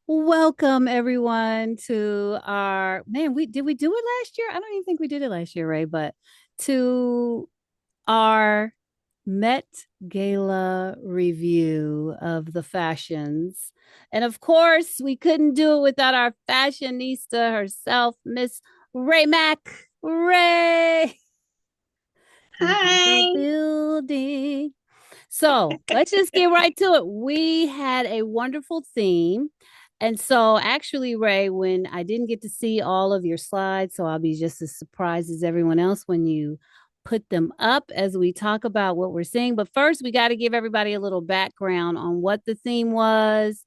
Welcome everyone to our man. We did we do it last year? I don't even think we did it last year, Ray, but to our Met Gala review of the fashions. And of course, we couldn't do it without our fashionista herself, Miss Rae Mack. Ray in the Hi. building. So let's just get right to it. We had a wonderful theme. And so, actually, Ray, when I didn't get to see all of your slides, so I'll be just as surprised as everyone else when you put them up as we talk about what we're seeing. But first, we got to give everybody a little background on what the theme was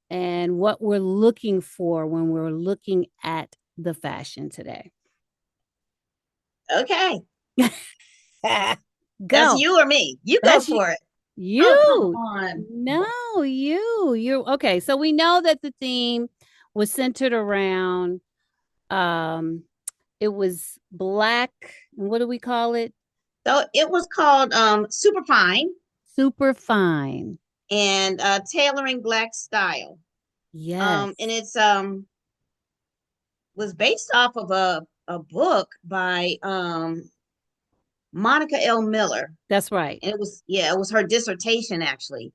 and what we're looking for when we're looking at the fashion today. Okay. That's Go. you or me. You go That's you. for it. Oh, come You. on. No, you. Okay, so we know that the theme was centered around um it was black, what do we call it? So it was called Superfine Super fine. and Tailoring Black Style. And Yes, it's was based off of a book by Monica L. Miller. that's right. And it was her dissertation actually.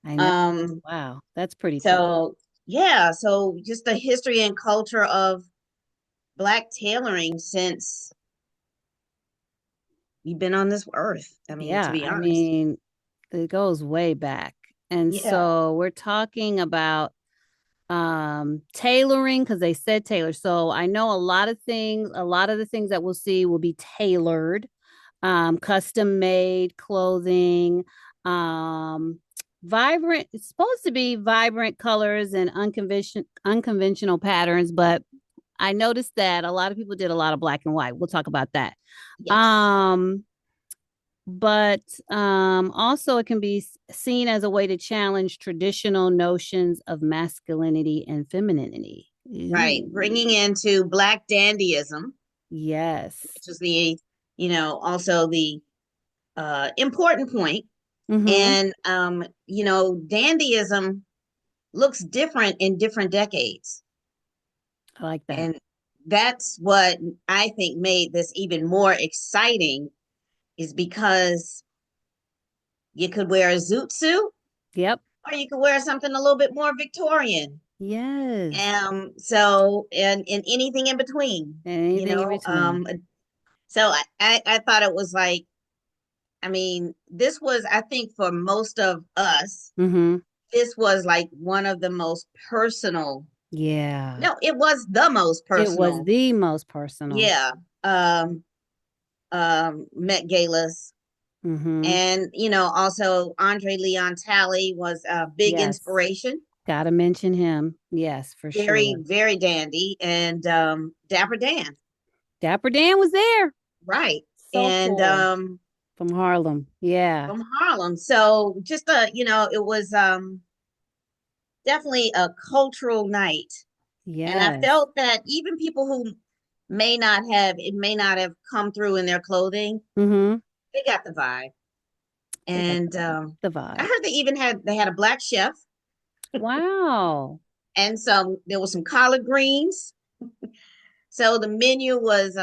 I know. Um Wow, that's pretty cool. so yeah, so just the history and culture of black tailoring since we've been on this earth. I mean, to Yeah, be I honest. mean, it goes way back. And Yeah. so we're talking about tailoring because they said tailor. So I know a lot of the things that we'll see will be tailored, custom made clothing, um vibrant, it's supposed to be vibrant colors and unconventional patterns, but I noticed that a lot of people did a lot of black and white. We'll talk about that. Yes. um but also it can be seen as a way to challenge traditional notions of masculinity and femininity. Right. Ooh, Bringing into black dandyism, yes. which is also the important point. Mm-hmm. And, dandyism looks different in different decades. I like that. And that's what I think made this even more exciting is because you could wear a zoot suit Yep. or you could wear something a little bit more Victorian. Yes. And anything in between, And you anything in know. between. So I thought it was like, I mean, this was, I think, for most of us, Mm-hmm. this was like one of the most personal. Yeah. No, it was the most It was personal. the most personal. Yeah. Um, Met Galas. Mm-hmm. And, also Andre Leon Talley was a big Yes. inspiration. Gotta mention him. Yes, for Very, sure. very dandy. And Dapper Dan. Dapper Dan was there. Right. So And cool. From Harlem. Yeah. from Harlem. So just it was definitely a cultural night. And I Yes. felt that even people who may not have come through in their clothing, Mm-hmm. they got the vibe. They got And the I vibe. heard they had a black chef, Wow. and there was some collard greens. So the menu was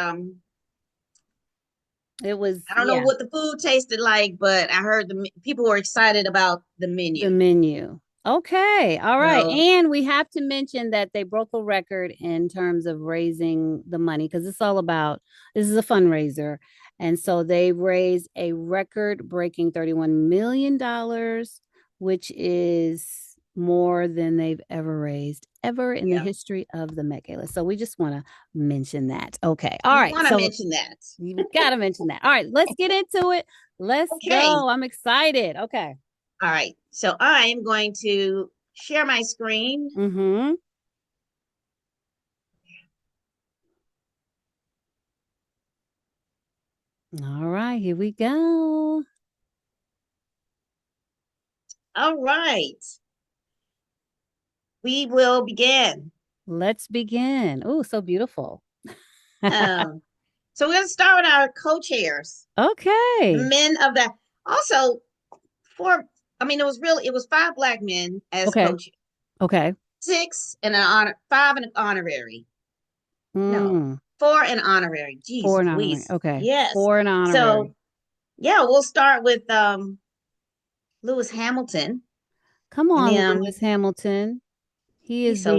It was, I don't know yeah, what the food tasted like, but I heard people were excited about the the menu. menu. Okay. All right. So And we have to mention that they broke a record in terms of raising the money because it's all about this is a fundraiser. And so they raised a record breaking $31 million, which is more than they've ever raised ever in the yeah, history of the Met Gala. So we just want to mention that. Okay. All we right. want to So mention that. you got to mention that. All right. Let's get into it. Let's Okay. go. I'm excited. Okay. All right. So I am going to share my screen. Mm-hmm. All right, here we go. All right. We will begin. Let's begin. Oh, so beautiful. Um, so we're going to start with our co-chairs, the Okay. men of that. Also, four. I mean, it was five black men as Okay. coach. Okay. 6 and an honor, 5 and an honorary. No, Mm, 4 and honorary. Jeez four and honorary. Louise. Okay. Yes. Four and honorary. So yeah, we'll start with Lewis Hamilton. Come And on, Lewis Hamilton. He is he's so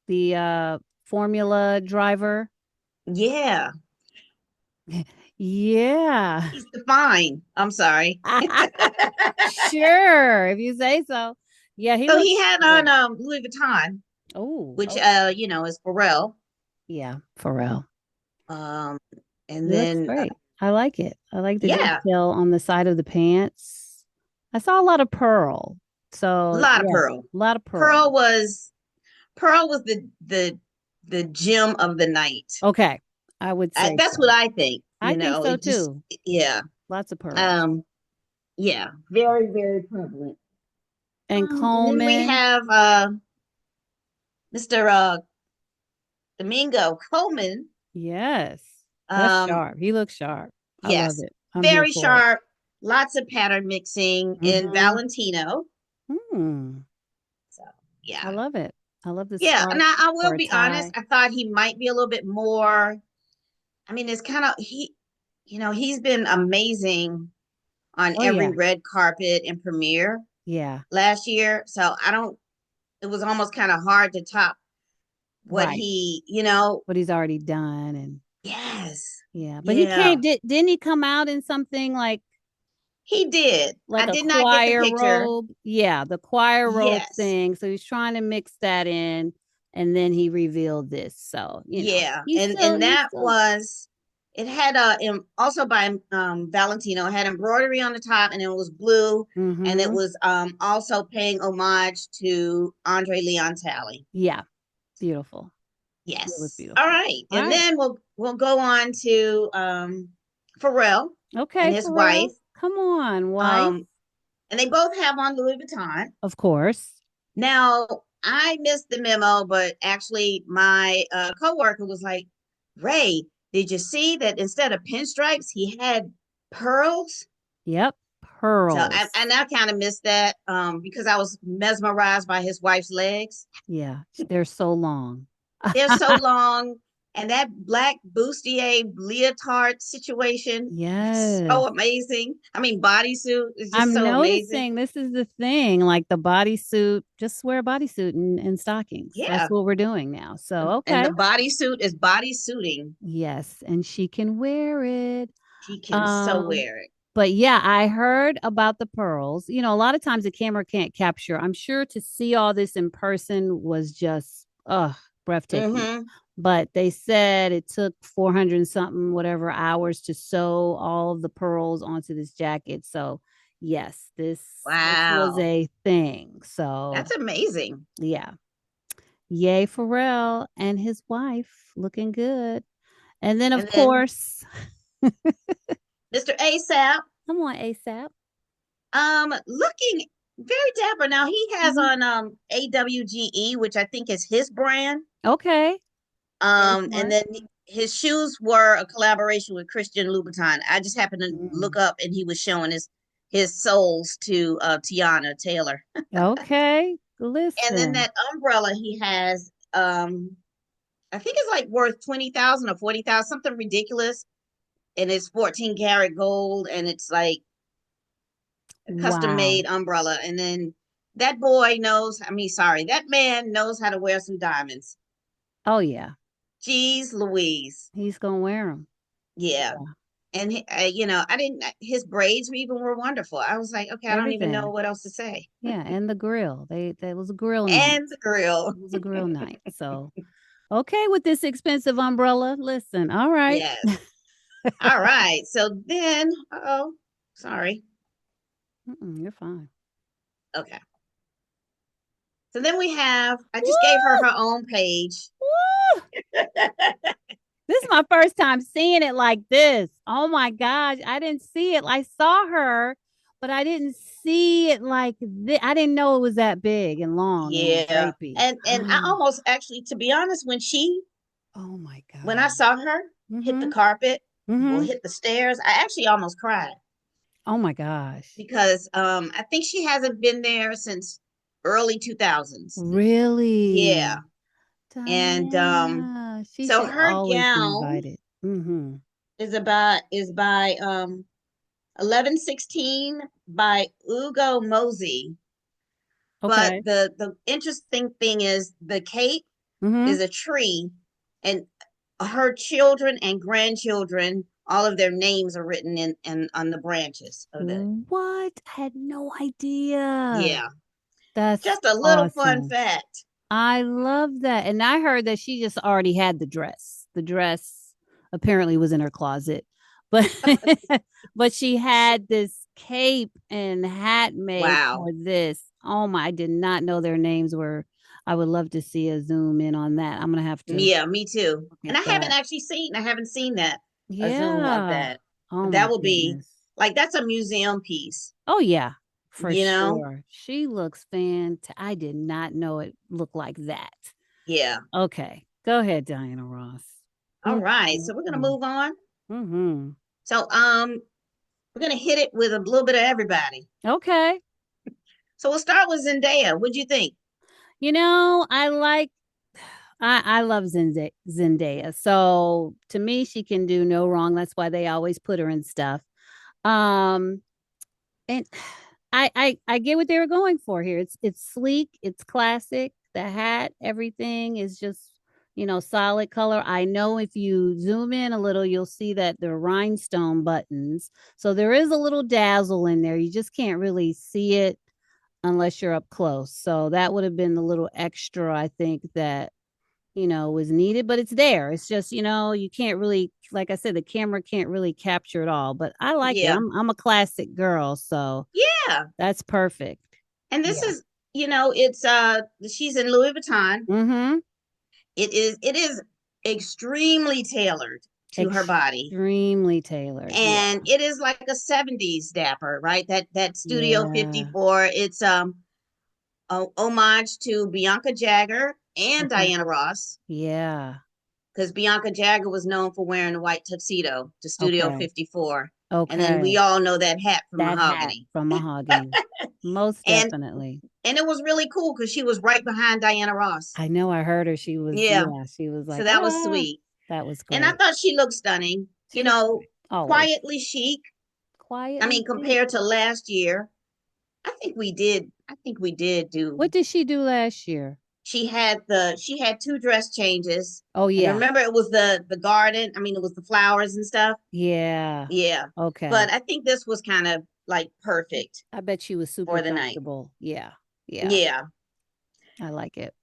the formula driver. yeah. Yeah. He's the fine. I'm sorry. Sure, if you say so. Yeah, he So looks he had on great. Louis Vuitton, Oh, which okay. is Pharrell. Yeah, Pharrell. Um, and He looks then great. I like it. I like the yeah, detail on the side of the pants. I saw a lot of pearl. a So lot of yeah, pearl. a lot of pearl. Pearl was the gem of the night. Okay. I would say That's what so. I think. I think so It just too. yeah. Lots of pearls. Um, yeah, very very prevalent. And And then we Coleman. have Mr. Domingo Coleman. Yes. That's Um, sharp. He looks sharp. I love yes, it. I'm here very for it. sharp. Lots of pattern mixing in Mm-hmm. Valentino. Hmm. So I yeah, love it. I love the yeah. And spark I for will a be honest. tie. I thought he might be a little bit more. I mean, it's kind of he's been amazing on Oh every yeah. red carpet and premiere Yeah. last year. So I don't. It was almost kind of hard to top what Right. he. What he's already done and Yes, yeah. But he yeah, came didn't he come out in something he did. like I a did not get the choir picture. robe? Yeah, the choir robe Yes, thing. So he's trying to mix that in and then he revealed this. So, yeah, he's still and he's that still was. It had also by Valentino. It had embroidery on the top, and it was blue, and it mm-hmm. was also paying homage to Andre Leon Talley. Yeah, beautiful. It was Yes. All beautiful. right. All And right. then we'll go on to Pharrell and Okay, his Pharrell. wife. Come on, wife. Um and they both have on Louis Vuitton. Of course. Now, I missed the memo, but actually my coworker was like, "Ray, did you see that instead of pinstripes, he had pearls?" Yep. So Pearls. and I kind of missed that because I was mesmerized by his wife's legs. Yeah, they're so long. They're so long. And that black bustier leotard situation, Yes. so amazing. I mean, bodysuit is just I'm so amazing. noticing this is the thing, like the bodysuit, just wear a bodysuit and stockings. That's Yeah. what we're doing now. So, And okay. the bodysuit is bodysuiting. Yes, and she can wear it. She can so Um, wear it. but yeah, I heard about the pearls. A lot of times the camera can't capture. I'm sure to see all this in person was just breathtaking. Mm-hmm. But they said it took 400 and something whatever hours to sew all of the pearls onto this jacket. So, yes, this was Wow. a thing. So, That's amazing. yeah. Yay, Pharrell and his wife looking good. And then, of And then course, Mr. ASAP, come on, ASAP. looking very dapper. Now he has Mhm. on AWGE, which I think is his brand. Okay. Very And smart. then his shoes were a collaboration with Christian Louboutin. I just happened to look Mm. up and he was showing his soles to Tiana Taylor. Okay. And then Listen. that umbrella he has, I think it's like worth 20,000 or 40,000, something ridiculous. And it's 14 karat gold, and it's like a custom Wow. made umbrella. And then that boy knows, I mean, sorry, that man knows how to wear some diamonds. Oh, yeah. Jeez Louise. He's going to wear them. Yeah. Yeah. And I didn't. His braids even were wonderful. I was like, okay, I don't even know Everything. what else to say. Yeah. And the grill. That was a grill night. And the grill, It was a grill night. So, okay with this expensive umbrella. Listen. All right. yes. All right. So then, oh, sorry. You're fine. Okay. So then we have. I just gave her Woo! her own page. Woo! This is my first time seeing it like this. Oh my gosh. I didn't see it. I saw her, but I didn't see it like this. I didn't know it was that big and long and Yeah, drapey. and I almost actually, to be honest, Oh my when I God. saw her hit the Mm-hmm. carpet, well, Mm-hmm. hit the stairs, I actually almost cried Oh my gosh. because I think she hasn't been there since early 2000s. Yeah. Really? And Diana. She so should her always be gown invited. Mm-hmm. is by 1116 by Ugo Mosey. But Okay. the interesting thing is the cape Mm-hmm. is a tree, and her children and grandchildren, all of their names are written in on the branches of the. What? I had no idea. Yeah, That's just a little fun awesome. fact. I love that. And I heard that she just already had the dress. The dress apparently was in her closet. But but she had this cape and hat made Wow. for this. Oh my, I did not know their names were. I would love to see a zoom in on that. I'm gonna have to Yeah, me too. look And at that. I haven't seen that a zoom of Yeah. that. Oh But my that will be goodness. like that's a museum piece, Oh yeah, for you know? sure. She looks fantastic. I did not know it looked like that. Yeah. Okay, go ahead, Diana Ross. All Mm, right. mm, So we're gonna mm. move on. Mm-hmm. So we're gonna hit it with a little bit of everybody. Okay. So we'll start with Zendaya. What'd you think? I like I love Zendaya. So to me, she can do no wrong. That's why they always put her in stuff. Um, and I get what they were going for here. It's sleek, it's classic. The hat, everything is just solid color. I know if you zoom in a little, you'll see that the rhinestone buttons. So there is a little dazzle in there. You just can't really see it unless you're up close. So that would have been the little extra I think that was needed, but it's there. It's just, you can't really, like I said, the camera can't really capture it all, but I like it. Yeah. I'm a classic girl, so Yeah. that's perfect. And this Yeah. is, it's she's in Louis Vuitton. Mm-hmm. It is extremely tailored to her body. Extremely tailored. Yeah. And it is like a 70s dapper, right? That Studio Yeah. 54. It's a homage to Bianca Jagger and Okay. Diana Ross, Yeah. because Bianca Jagger was known for wearing a white tuxedo to Studio Okay. 54. And then we Okay. all know that hat from That hat Mahogany. from Mahogany. Most And definitely. and it was really cool because she was right behind Diana Ross. I know I heard her. She was, Yeah. yeah, she was So like, that was ah, sweet. that was And I great. thought she looked stunning, She looks great. Always. quietly chic. I Quietly mean, chic. compared to last year, I think we did do. What did she do last year? She had two dress changes. Oh And yeah. remember it was the garden, I mean it was the flowers and stuff. Yeah. Yeah. Okay. But I think this was kind of like perfect I bet she was super for the night. comfortable. Yeah. Yeah. Yeah. I like it.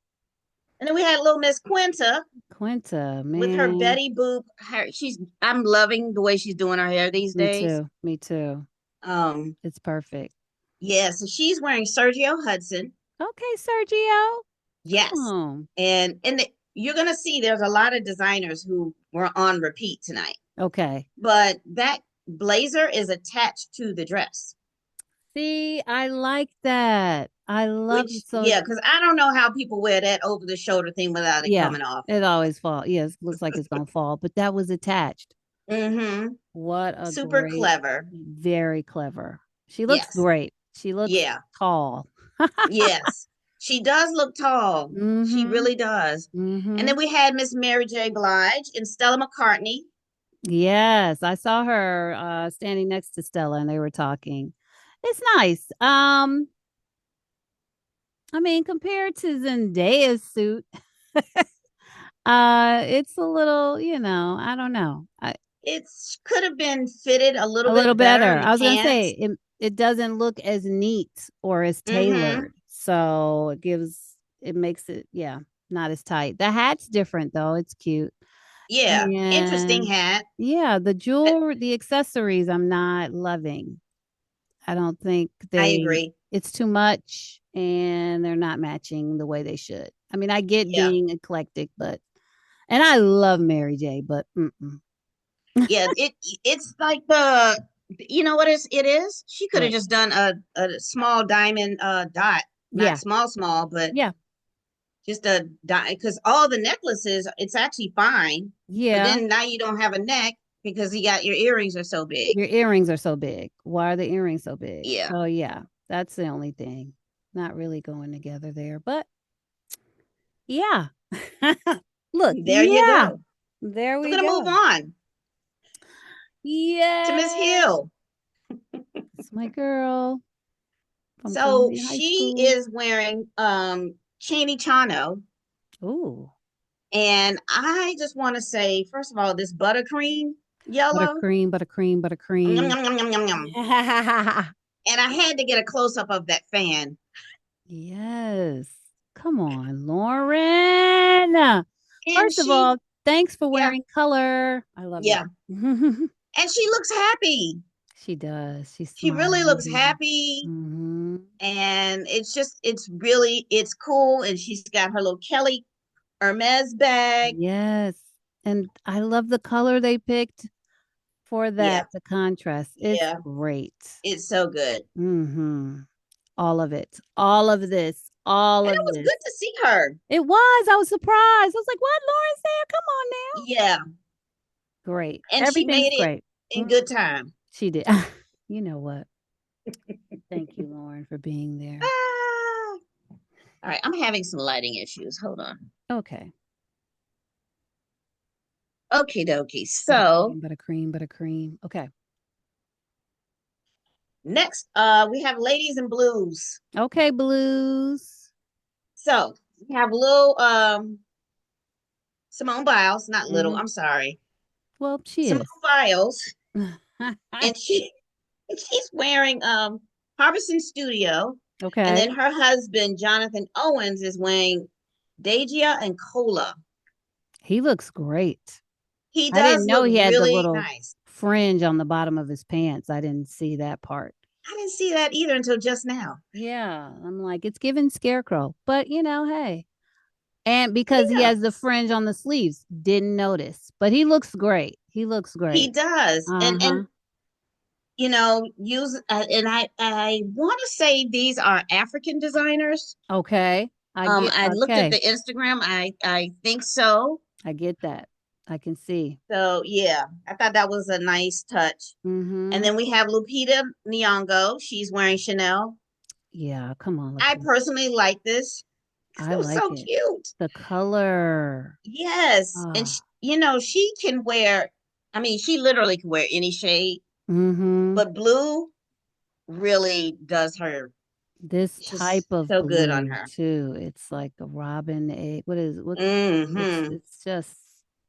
And then we had little Miss Quinta Quinta, with her man. Betty Boop hair. I'm loving the way she's doing her hair these Me days. too. Me too. Um, It's perfect. yeah, so she's wearing Sergio Hudson. Okay, Sergio. Come Yes. on. And you're gonna see there's a lot of designers who were on repeat tonight. Okay. But that blazer is attached to the dress. See, I like that. I love Which, it. So yeah, because I don't know how people wear that over the shoulder thing without it yeah, coming off. it always falls. Yes, looks like it's gonna fall, but that was attached. Mm-hmm. What a Super great, clever. very clever. She looks Yes. great. She looks Yeah. tall. Yes. She does look tall. She Mm-hmm. really does. And Mm-hmm. then we had Miss Mary J. Blige and Stella McCartney. Yes, I saw her standing next to Stella and they were talking. It's nice. I mean, compared to Zendaya's suit, it's a little, I don't know. It could have been fitted a little A little bit better better. in the I was gonna say pants. it doesn't look as neat or as Mm-hmm. tailored. So it makes it, yeah, not as tight. The hat's different though. It's cute. Yeah. Interesting And hat. yeah, the Uh, jewelry, the accessories, I'm not loving. I don't think I agree. it's too much and they're not matching the way they should. I mean, I get Yeah. being eclectic, and I love Mary J, but mm-mm. Yeah. It's like you know what it is? She could have What? just done a small diamond dot. Not Yeah, small, but yeah, just a dot, because all the necklaces, it's actually fine. But yeah. then now you don't have a neck because you got your earrings are so big. Your earrings are so big. Why are the earrings so big? Yeah. So yeah, that's the only thing. not really going together there. But yeah. Look, There you yeah. go. There We're we gonna move go. on to Miss Yeah. Hill. It's my girl from So Columbia High she School. is wearing Chani Chano. Ooh. And I just want to say, first of all, this buttercream yellow. Buttercream, buttercream, Yum, buttercream. yum, yum, yum, yum, yum. And I had to get a close up of that fan. Yes. Come on, Lauren. And First of all, she, thanks for yeah, wearing color. I love it. yeah. And she looks happy. She does. She's She really looks smiling. happy. Hmm. And it's cool. And she's got her little Kelly Hermes bag. Yes. And I love the color they picked for Yeah, that, the contrast. It's yeah. great. It's so good. Hmm. All of it. All of this. All And it of was this. good to see her. It was. I was surprised. I was like, what? Lauren's there? Come on now. Yeah. Great. And she Everything's made it great. in Mhm. good time. She did. You know what? Thank you, Lauren, for being there. Ah. All right, I'm having some lighting issues. Hold on. Okay. Okie dokie. So Buttercream, buttercream, buttercream. Okay. next, we have Ladies in Blues. Okay, blues. So we have little Simone Biles, not little. Hmm. I'm sorry, Well, she Simone is. Biles, and she's wearing Harbison Studio, and Okay. then her husband Jonathan Owens is wearing Deja and Cola. He looks great. He I didn't does know look he had the really little nice. fringe on the bottom of his pants. I didn't see that part. I didn't see that either until just now. Yeah. I'm like, it's giving scarecrow. But, hey. And because he Yeah, has the fringe on the sleeves, didn't notice. But he looks great. He looks he great. does, Uh huh. and use and I want to say these are African designers. Okay. I looked at Okay. the Instagram. I think so. I get that. I can see. So yeah, I thought that was a nice touch. And Mm-hmm. then we have Lupita Nyong'o. She's wearing Chanel. Yeah. Come on, I Lupita. personally like this. I It was like so it. cute. The color. Yes, and Ah. she can wear. I mean, she literally can wear any shade, Mm-hmm. but blue really does her. This It's type just of so good on blue her. too. It's like a robin egg. What Hmm. it's just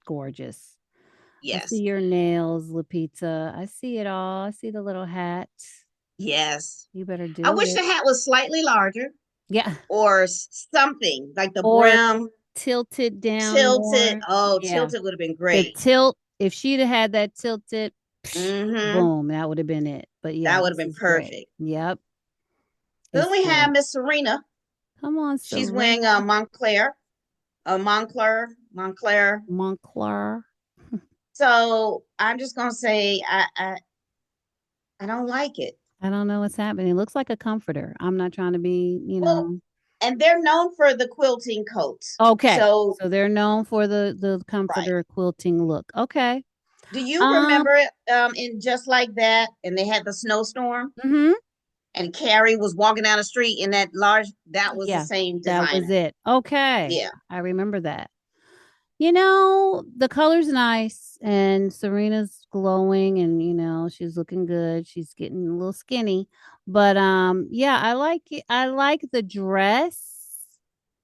gorgeous. I see Yes. your nails, Lupita. I see it all. I see the little hat. Yes. You better I do wish it. the hat was slightly larger Yeah. or something like the Or brim tilted down tilted. more. Oh, Yeah. tilted would have been The great. tilt, if she'd have had that tilted, Hmm. boom, that would have been it. But yeah, That would have this been is great. perfect. Yep. Then It's we have great. Miss Serena. Come on, She's wearing Serena. Montclair. Montclair. So I'm just gonna say I don't like it. I don't know what's happening. It looks like a comforter. I'm not trying to be, Well, and they're known for the quilting coats. Okay. So So they're known for the right. comforter quilting look. Okay. Do you Um, remember it in Just Like That? And they had the snowstorm, mhm. and Carrie was walking down the street in that large. That was the Yeah, same that was designer. it. Okay. Yeah, I remember that. The color's nice and Serena's glowing and she's looking good. She's getting a little skinny. But yeah, I like it. I like the dress.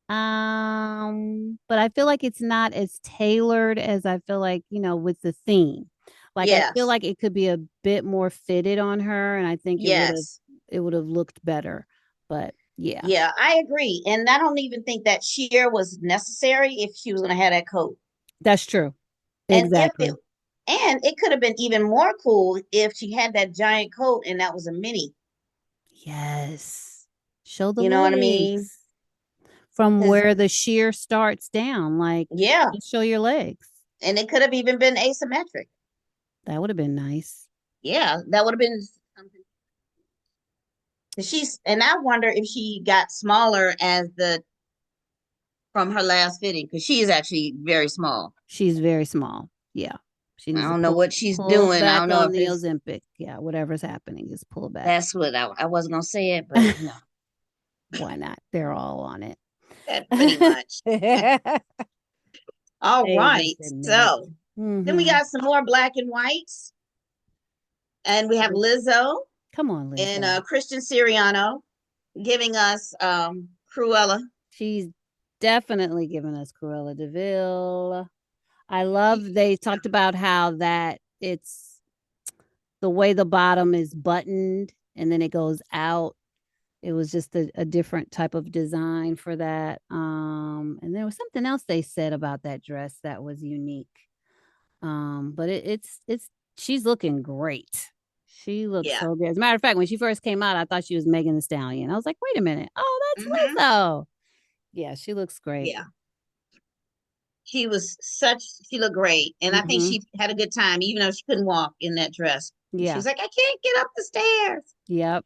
But I feel like it's not as tailored as I feel like, with the theme. Like I feel yes, like it could be a bit more fitted on her and I think yes, it would have looked better. But yeah, yeah. I agree, and I don't even think that sheer was necessary if she was going to have that coat. that's true. And if it Exactly. and it could have been even more cool if she had that giant coat and that was a mini. Yes. Show the You know what I mean? legs from Because where the sheer starts down. Like, yeah, just show your legs. and it could have even been asymmetric. That would have been nice. Yeah, that would have been something. And I wonder if she got smaller as the from her last fitting because she is actually very small. She's very small. Yeah. She I needs to don't know what she's pull doing. I don't back know on if the it's Ozempic. Yeah, whatever's happening, just pull back. that's what I wasn't gonna say it, but Why not? They're all on it. That pretty much. All Avis right. and Mitch. So then we Mm-hmm. got some more black and whites. And we have Lizzo Come on, and Lizzo. Christian Siriano giving us Cruella. She's definitely given us Cruella DeVille. I love they talked about how that it's the way the bottom is buttoned and then it goes out. It was just a different type of design for that. And there was something else they said about that dress that was unique. But it's she's looking great. She looks Yeah. so good. As a matter of fact, when she first came out, I thought she was Megan the Stallion. I was like, wait a minute. Oh, that's Hmm. Lizzo. Yeah, she looks great. Yeah. She looked great. And I think Mm-hmm. she had a good time, even though she couldn't walk in that dress. She Yeah. was like, I can't get up the stairs. Yep.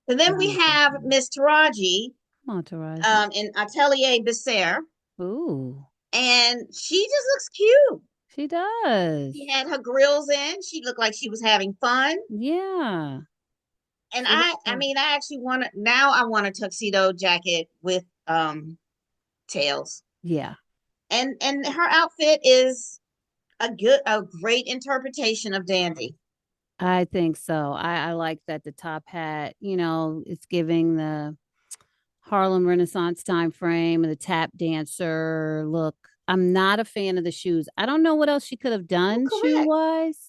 And then we Very good. have Miss Taraji Come on, Taraji. in Atelier Besser, Ooh, and she just looks cute. she does. She had her grills in. She looked like she was having fun. Yeah. And She looks I good. mean, I actually want to now. I want a tuxedo jacket with tails, Yeah. and her outfit is a great interpretation of dandy. I think so. I like that the top hat, it's giving the Harlem Renaissance time frame and the tap dancer look. I'm not a fan of the shoes. I don't know what else she could have Well, done shoe correct. wise.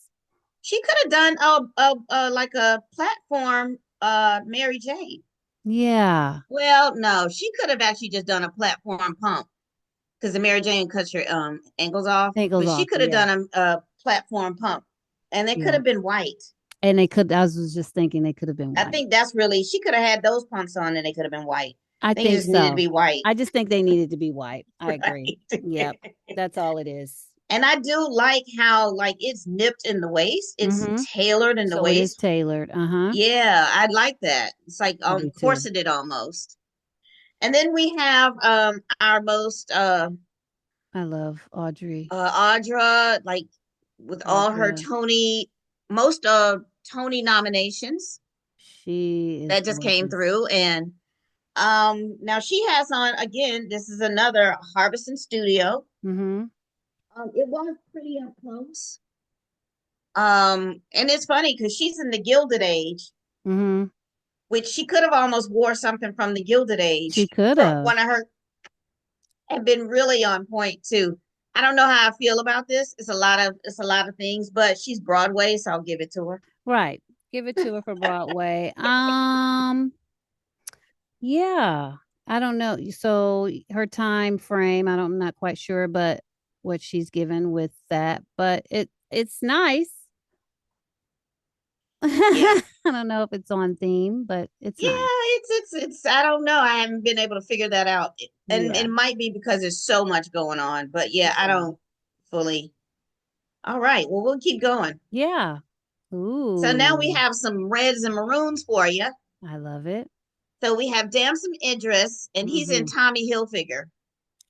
She could have done like a platform Mary Jane. Yeah. Well, no, she could have actually just done a platform pump because the Mary Jane cuts your ankles off, Ankles but she off. could have Yeah. done a platform pump, and it could Yeah. have been white. And I was just thinking they could have been I white. think that's really she could have had those pumps on, and they could have been white. I They think just needed to so. be white, I just think they needed to be white. I agree. right? Yep. That's all it is. And I do like how like it's nipped in the waist, it's Mm-hmm. tailored in the So it is waist. tailored. Uh-huh. Yeah, I like that. It's like I do too. corseted almost. And then we have our most I love Audrey. Audra, like with all her Audra. Tony, most Tony nominations She is that just came gorgeous. through. And now she has on again, this is another Harbison Studio. Mm-hmm. It was pretty up close. And it's funny because she's in the Gilded Age, Mm-hmm. which she could have almost wore something from the Gilded She Age could from have. one of her and been really on point too. I don't know how I feel about this. It's a lot of things, but she's Broadway, so I'll give it to her. Right. Give it to her for Broadway. Yeah. I don't know. So her time frame, I'm not quite sure, but what she's given with that, but it's nice. Yeah. I don't know if it's on theme, but it's Yeah, nice. it's I don't know. I haven't been able to figure that out. And Yeah. it might be because there's so much going on. But yeah, I Yeah. don't fully. All right. Well, we'll keep going. Yeah. So now we Ooh. have some reds and maroons for you. I love it. So we have Damson Idris, and he's in Mm-hmm. Tommy Hilfiger.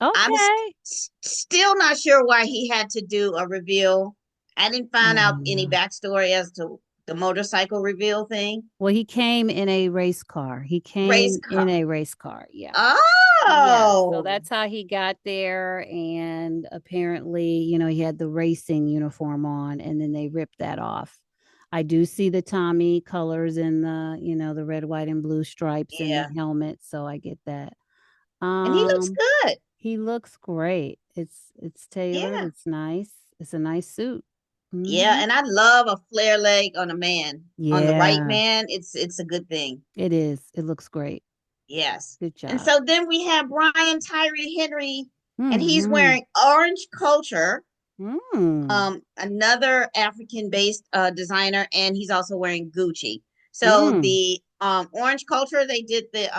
I'm Okay. still not sure why he had to do a reveal. I didn't I find out don't any know. backstory as to the motorcycle reveal thing. Well, he came in a race car. He Race came in car. a race car. Yeah. Yeah. So Oh, that's how he got there. And apparently, he had the racing uniform on and then they ripped that off. I do see the Tommy colors in the red, white, and blue stripes in the yeah. helmet. So I get that. And he looks Um, good. he looks great. It's tailored. Yeah. It's nice. It's a nice suit. Yeah. Hmm. And I love a flare leg on a man. On the right Yeah, man, it's a good thing. it is. It looks great. Yes. Good And job. so then we have Brian Tyree Henry, and he's Hmm. wearing orange culture, Mm. another African-based designer, and he's also wearing Gucci. So Mm. the orange culture, they did The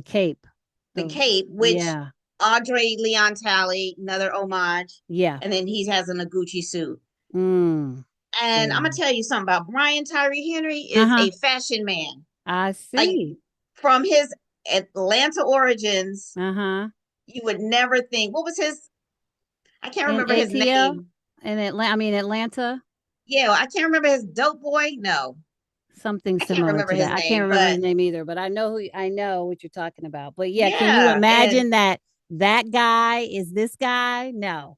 cape. the The cape, which Yeah. Audrey Leon Talley, another homage, Yeah. and then he has in a Gucci suit. Mm. And I'm Yeah. gonna tell you something about Brian Tyree Henry is Uh-huh. a fashion man. I Like see. from his Atlanta origins, Uh-huh. you would never think what was his I can't In remember his ATL name. in Atlanta, Atlanta. Yeah, I can't remember his dope boy. No. Something I can't similar remember to that. his I can't name, remember his but name either, but I know what you're talking about. But yeah, can you yeah, and imagine that guy is this guy? No.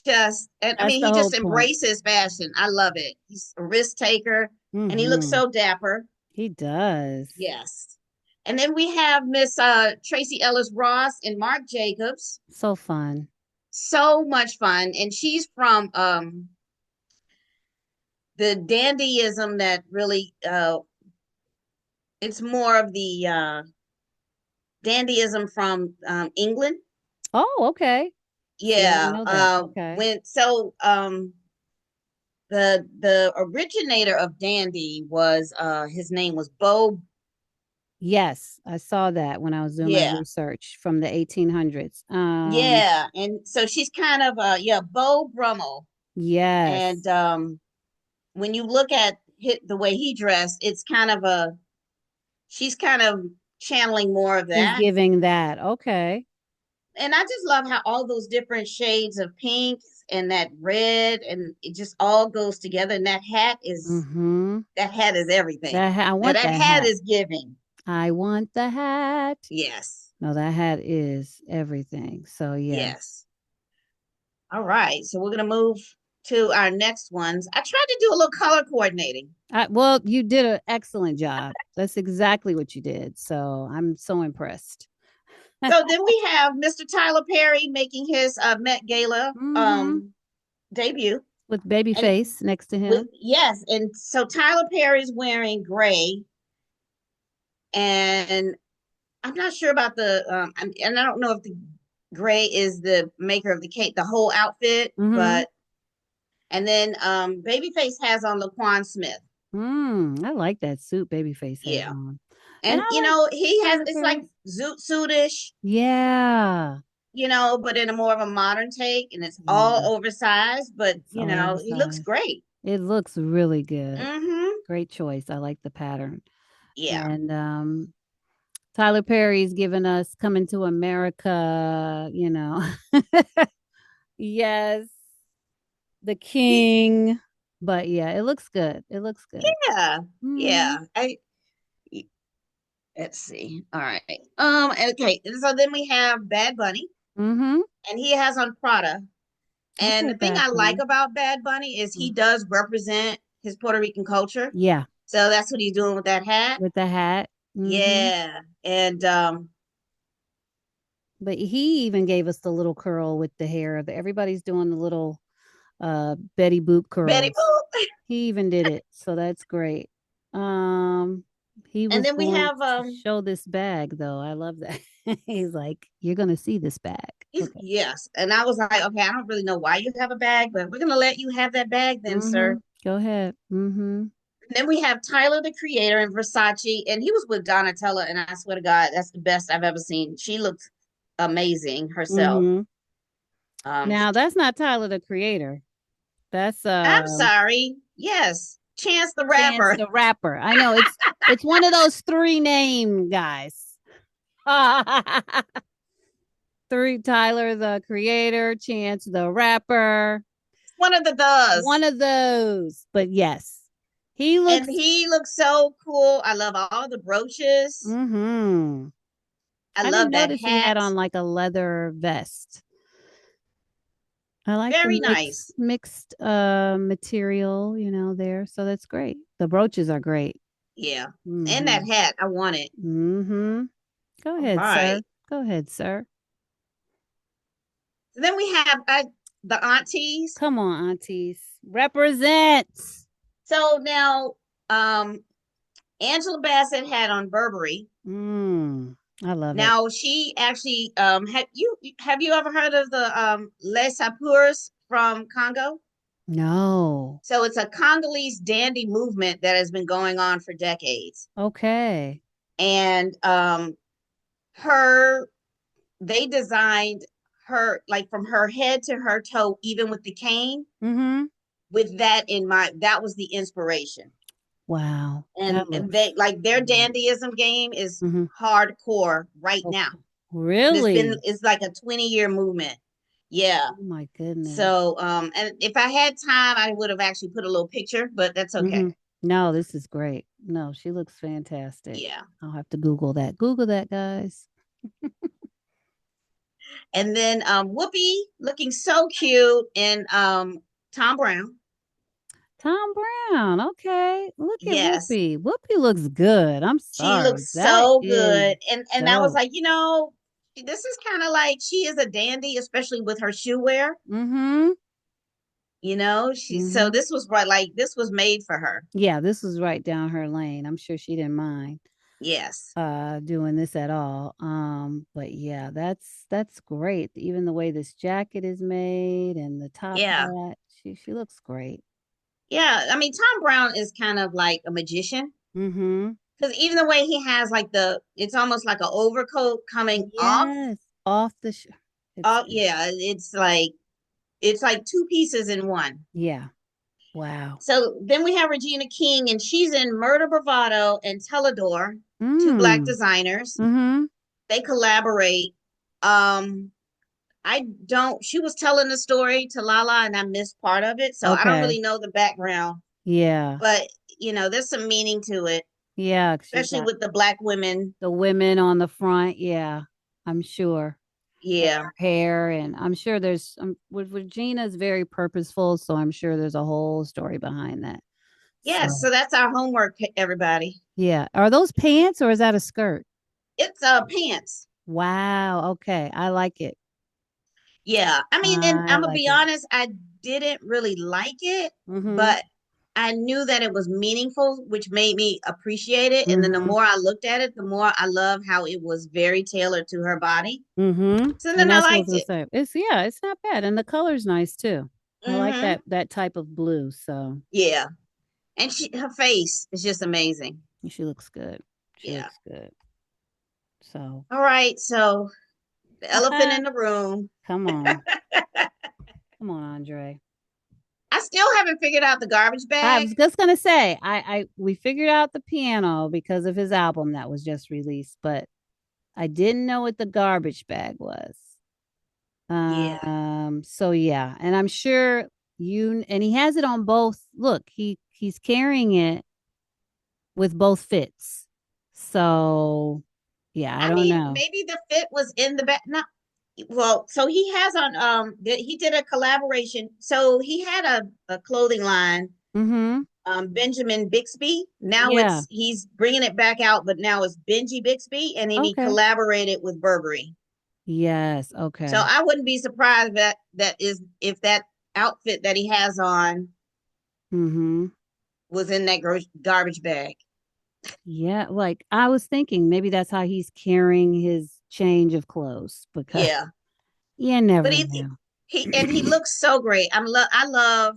just and I That's mean the he whole just point. embraces fashion. I love it. He's a risk taker and he looks Hmm. so dapper. He does. Yes. And then we have Miss Tracy Ellis Ross and Marc Jacobs. So fun. So much fun. And she's from the dandyism that really it's more of the dandyism from England. Oh, okay. See, I didn't Yeah. know that. Okay. When the originator of dandy was his name was Bo. Yes, I saw that when I was doing my Yeah. research from the 1800s. Yeah. And so she's kind of yeah, Bo Brummel. Yes. And when you look at the way he dressed, it's kind of a she's kind of channeling more of She's that. giving that. Okay. And I just love how all those different shades of pink and that red and it just all goes together. And Mm-hmm. that hat is everything. I Now want that that hat hat. is giving. I want the hat. Yes. No, that hat is everything. So yeah. Yes. All right. So we're gonna move to our next ones. I tried to do a little color coordinating. Well, you did an excellent job. That's exactly what you did. So I'm so impressed. So then we have Mr. Tyler Perry making his Met Gala Mm-hmm. debut. With And Babyface next to with him. yes, and so Tyler Perry's wearing gray, and I'm not sure about and I don't know if the gray is the maker of the cake, the whole outfit, Mm-hmm. but and then Babyface has on Laquan Smith. I like that suit Babyface has Yeah, on. And and I like he has Tyler it's like Perry. zoot suitish, Yeah. but in a more of a modern take, and it's Yeah. all oversized, but It's all he looks oversized. great. It looks really good. Mm-hmm. Great choice. I like the pattern. Yeah. And Tyler Perry's given us Coming to America, yes, the King. But yeah, it looks good. It looks good. Yeah. Mm-hmm. Yeah. I Let's see. All right. Okay. So then we have Bad Bunny, Mm-hmm. and he has on Prada. And Okay, the thing Bad I like Bunny. about Bad Bunny is he Mm. does represent his Puerto Rican culture. Yeah, So that's what he's doing with that hat. with the hat. Mm-hmm. Yeah. And But he even gave us the little curl with the hair. Everybody's doing the little Betty Boop Betty curls. Boop. He even did it. So that's great. Um he And was then we going have to show this bag though. I love that. He's like, "You're going to see this bag." Okay. yes. And I was like, okay, I don't really know why you have a bag, but we're gonna let you have that bag then, sir. Mhm. Go ahead. Mhm. And then we have Tyler the Creator in Versace, and he was with Donatella, and I swear to God, that's the best I've ever seen. She looked amazing herself. Mhm. Um, Now, that's not Tyler the Creator. That's I'm sorry. Yes, Chance the Chance Rapper. the Rapper. I know it's one of those three name guys. Three Tyler the Creator, Chance the Rapper. One of the does. One of those. But yes, he And looks. he looks so cool. I love all the brooches. Mm-hmm. I I didn't love that notice he hat. had on like a leather vest. I like the Very nice. mixed material, there. So that's great. The brooches are great. Yeah. And Mm-hmm. that hat, I want it. Mm-hmm. Go All ahead, sir. right. Go ahead, sir. Then we have the aunties. Come on, aunties. Represent. So now, Angela Bassett had on Burberry. I love it. Now she actually have you ever heard of the Les Sapeurs from Congo? No. So it's a Congolese dandy movement that has been going on for decades. Okay. And her they designed her like from her head to her toe, even with the cane, Mm-hmm. with that in mind. That was the inspiration. Wow. And That looks they like their great. dandyism game is Mm-hmm. hardcore right now. Okay. And Really? it's like a 20-year movement. Yeah. Oh my goodness. So and if I had time I would have actually put a little picture, but that's Mm-hmm. okay. No, this is great. No, she looks fantastic. Yeah. I'll have to Google that. Google that, guys. And then Whoopi looking so cute in Tom Brown. Tom Brown. Okay. Look at Yes. Whoopi. Whoopi looks good. I'm She sorry. looks That so is good. And I was dope. like, this is kind of like she is a dandy, especially with her shoe wear. Mm-hmm. She's so Mm-hmm. this was right, like this was made for her. Yeah, this was right down her lane. I'm sure she didn't mind Yes. doing this at all. But yeah, that's great. Even the way this jacket is made and the top Yeah. hat, she looks great. Yeah. I mean, Tom Brown is kind of like a magician Mm-hmm. because even the way he has like it's almost like an overcoat coming off. Yes. Off the it's Oh, yeah. It's like two pieces in one. yeah. Wow. So then we have Regina King, and she's in Murder Bravado and Teledor, two black Mm. designers. Mm-hmm. They collaborate. Um, I don't. She was telling the story to Lala, and I missed part of it, so I don't Okay. really know the background. Yeah. But there's some meaning to it, Yeah. She's especially got with the black women. the women on the front. Yeah. I'm sure. And Yeah, her hair, and I'm sure there's with Regina is very purposeful, so I'm sure there's a whole story behind that. yes. So So that's our homework, everybody. yeah. Are those pants or is that a skirt? It's pants. Wow. Okay. I like it. Yeah, I mean, and I I'm gonna like be it. honest, I didn't really like it, Mm-hmm. but I knew that it was meaningful, which made me appreciate it. And then the Mm-hmm. more I looked at it, the more I love how it was very tailored to her body. Mm-hmm. So And then I that's what I was liked gonna it. say. It's yeah, it's not bad. And the color's nice too. I like Hmm. that type of blue. So Yeah, and her face is just amazing. she looks good. She Yeah. looks good. So All right, so the elephant in the room. come on. Come on, Andre. I still haven't figured out the garbage I bag. was just gonna say, I we figured out the piano because of his album that was just released, but I didn't know what the garbage bag was. Yeah. So yeah, and I'm sure and he has it on both. Look, he's carrying it with both fits. So yeah, I I don't mean, know. maybe the fit was in the back. No, well, so he has on he did a collaboration. So he had a clothing line, Mm-hmm. Benjamin Bixby. Now Yeah. he's bringing it back out, but now it's Benji Bixby, and then he Okay. collaborated with Burberry. Yes. So Okay. I wouldn't be surprised that is if that outfit that he has on Mm-hmm. was in that garbage bag. Yeah, like I was thinking maybe that's how he's carrying his change of clothes because Yeah, you but never he know. he looks so great. I love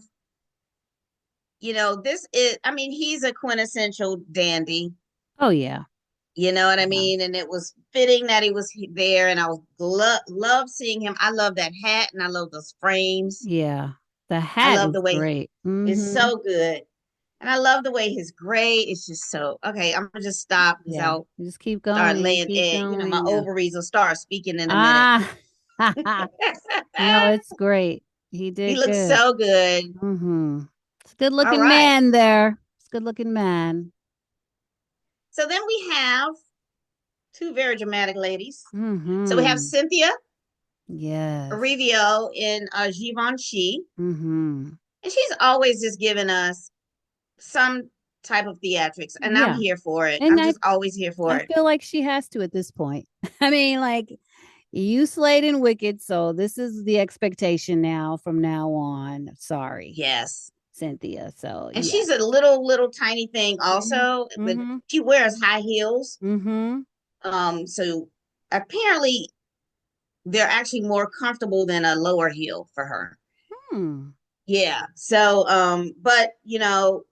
this is, I mean, he's a quintessential dandy. Oh yeah. You know what I Yeah. mean? And it was fitting that he was there, and I was love seeing him. I love that hat, and I love those frames. Yeah. The I hat love is the way great. it's Mm-hmm. so good, and I love the way his gray is just so okay. I'm gonna just stop because Yeah. I'll You just keep start going, laying keep egg. My going. Yeah. ovaries will start speaking in a minute. Ah, no, it's great. He He did looks good. so good. Mm-hmm. It's a good All looking right. man there. It's a good looking man. So then we have two very dramatic ladies. So we have Mm-hmm. Cynthia Yes. Arrivio in Givenchy, Mm-hmm. and she's always just giving us some type of theatrics, and I'm Yeah. here for it. And I'm just always here for I it. feel like she has to at this point. I mean, like you slayed in Wicked, so this is the expectation now from now on. Sorry, Yes, Cynthia. So and yeah. she's a little tiny thing also, but Mm-hmm. she wears high heels. Mm-hmm. So apparently they're actually more comfortable than a lower heel for her. Hmm. Yeah. So, but the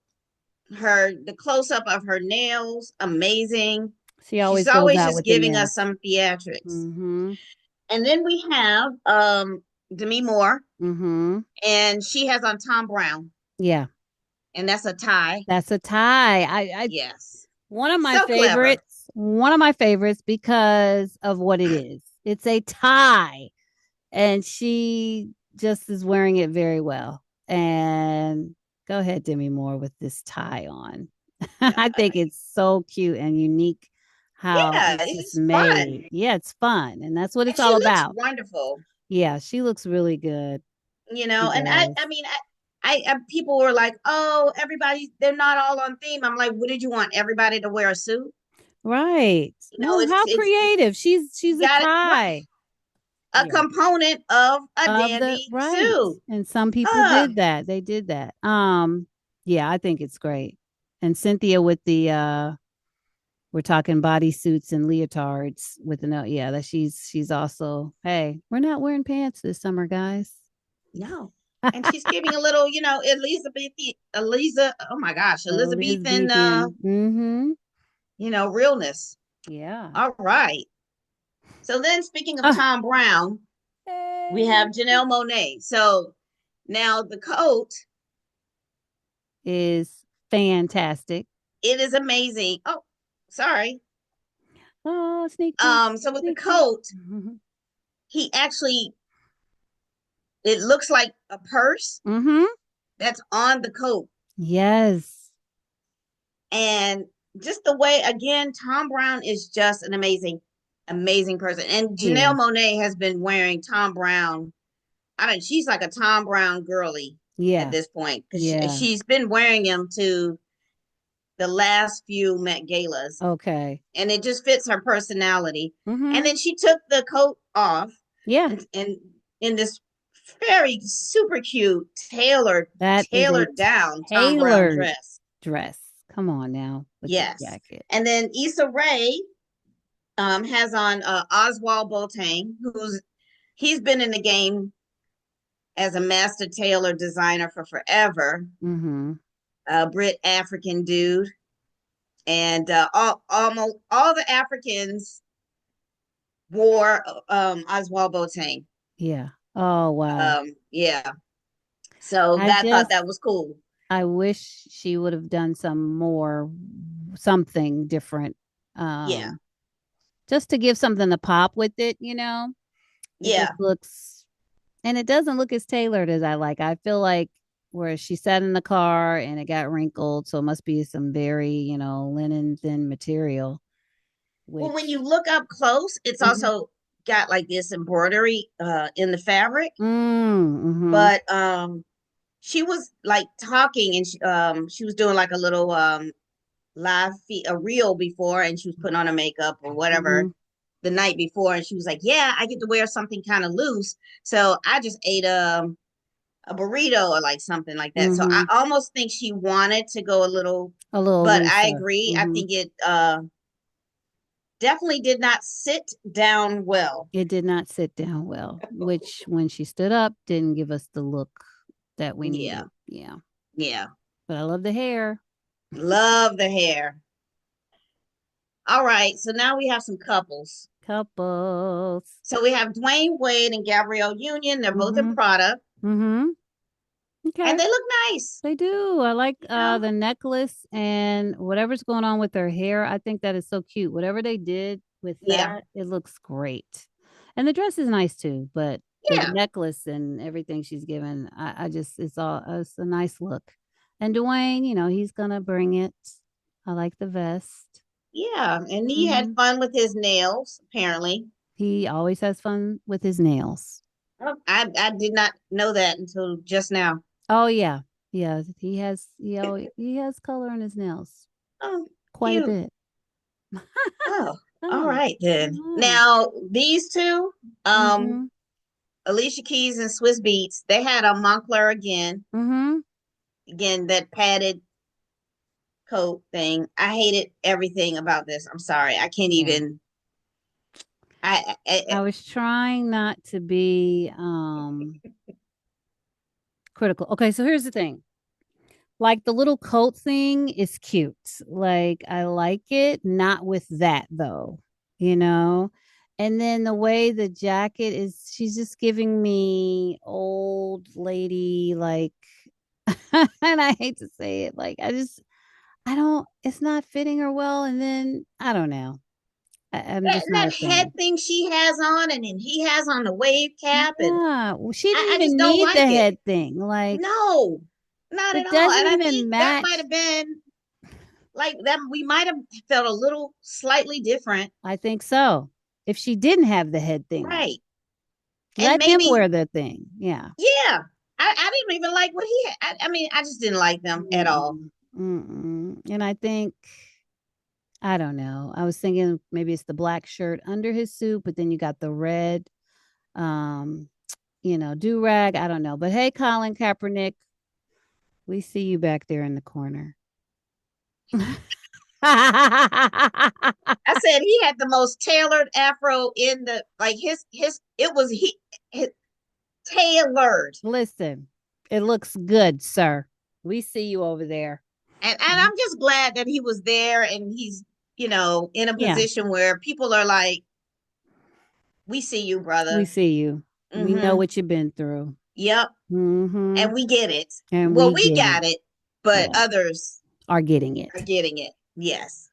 close up of her nails, amazing. She always She's goes always out just with the giving us nails. some theatrics. Mm-hmm. And then we have Demi Moore, Mm-hmm. and she has on Tom Brown, Yeah. and that's a tie. That's a tie. I Yes. one of my So clever. favorites. One of my favorites because of what it is. It's a tie. And she just is wearing it very well. And Go ahead, Demi Moore, with this tie on. No, I think it's so cute and unique how yeah, it's just it's fun. made. Yeah, it's fun, and that's what And it's she all looks about. wonderful, Yeah, she looks really good. She and does. I mean, people were like, oh, everybody, they're not all on theme. I'm like, what did you want? Everybody to wear a suit? Right. No, how It's creative. She's you a got it right. tie. A Yeah. component of a Of the dandy right. suit. And some people Uh, did that. They did that. Yeah, I think it's great. And Cynthia with the we're talking bodysuits and leotards with the note. Yeah, that she's also, hey, we're not wearing pants this summer, guys. no. And she's giving a little, oh my gosh, Elizabethan, Elizabethan. Mm-hmm. realness. Yeah. All right. So then, speaking of Ah, Tom Brown, we have hey. Janelle Monae. So now the coat, Is fantastic. it is amazing. Oh, sorry. Oh, sneak peek. So with the Sneak peek. coat, he actually, it looks like a purse Mm-hmm. that's on the coat. Yes. And just the way, again, Tom Brown is just an amazing person. And He Janelle is. Monae has been wearing Tom Brown. I don't, she's like a Tom Brown girly at Yeah. this point because Yeah. she's been wearing him to the last few Met Galas, Okay. and it just fits her personality. And Mm-hmm. then she took the coat off Yeah. and in this very super cute That is a tailored down Tom Brown tailored dress. dress. Come on now with the Yes. jacket. And then Issa Rae has on Oswald Boateng, he's been in the game as a master tailor designer for forever. Mm-hmm. A Brit African dude, and almost all the Africans wore Oswald Boateng. Yeah. Oh wow. Yeah. So I that thought just that was cool. I wish she would have done some more something different. Yeah. Um, just to give something to pop with it. It just Yeah. looks and it doesn't look as tailored as I like. I feel like where she sat in the car and it got wrinkled, so it must be some very linen thin material, Well, when which you look up close, it's Mhm. also got like this embroidery in the fabric, Mm-hmm. but she was like talking and she was doing like a little a reel before, and she was putting on her makeup or whatever Mm-hmm. the night before, and she was like, yeah, I get to wear something kind of loose, so I just ate a burrito or like something like that. So I Mm-hmm. almost think she wanted to go a little, A little but I looser. agree, I Mm-hmm. think it definitely did not sit down well. It did not sit down well, which when she stood up didn't give us the look that we Yeah. needed. Yeah. Yeah. But I love the hair. Love the hair. All right, so now we have some couples. Couples. So we have Dwayne Wade and Gabrielle Union. They're both in Mm-hmm. product, Mm-hmm. and Okay. they look nice. They do. I like You know? the necklace and whatever's going on with their hair. I think that is so cute. Whatever they did with Yeah. that, it looks great. And the dress is nice too, but the Yeah. necklace and everything she's given, I just it's a nice look. And Dwayne, he's gonna bring it. I like the vest. Yeah. And he had Mhm. fun with his nails, apparently. He always has fun with his nails. Oh, I did not know that until just now. Oh yeah. Yeah, he has color in his nails. Oh, Quite a cute. bit. Oh, all Oh. right then. Yeah. Now these two, um, Mhm. Alicia Keys and Swiss Beats, they had a Moncler again. Mhm. Again, that padded coat thing. I hated everything about this. I'm sorry. I can't Yeah. even. I I was trying not to be critical. Okay, so here's the thing. Like the little coat thing is cute. Like I like it, not with that though, you know? And then the way the jacket is, she's just giving me old lady, like, and I hate to say it, like, I don't, it's not fitting her well. And then I don't know. I'm that, just not that a head fan. thing she has on, and then he has on the wave cap, and Yeah, well, she didn't I just even don't need the like it. head thing. Like, No. Not at It all. And doesn't I even think that might match. have been like that. We might have felt a little slightly different. I think so. If she didn't have the head thing on, Right. And let him maybe, wear the thing. Yeah. yeah. I didn't even like what he had. I mean, I just didn't like them at all. Mm-mm, mm-mm. And I think, I don't know. I was thinking maybe it's the black shirt under his suit, but then you got the red, um, do rag. I don't know. But hey, Colin Kaepernick, we see you back there in the corner. I said he had the most tailored afro in the like his it was his tailored. Listen, it looks good, sir. We see you over there. And I'm just glad that he was there and he's, in a Yeah, position where people are like, we see you, we brother. see you. We know Mm-hmm. what you've been through. Yep. Mm-hmm. And we get it. And Well, we we get it. got it, but Yeah, others are getting are it. getting it. Yes.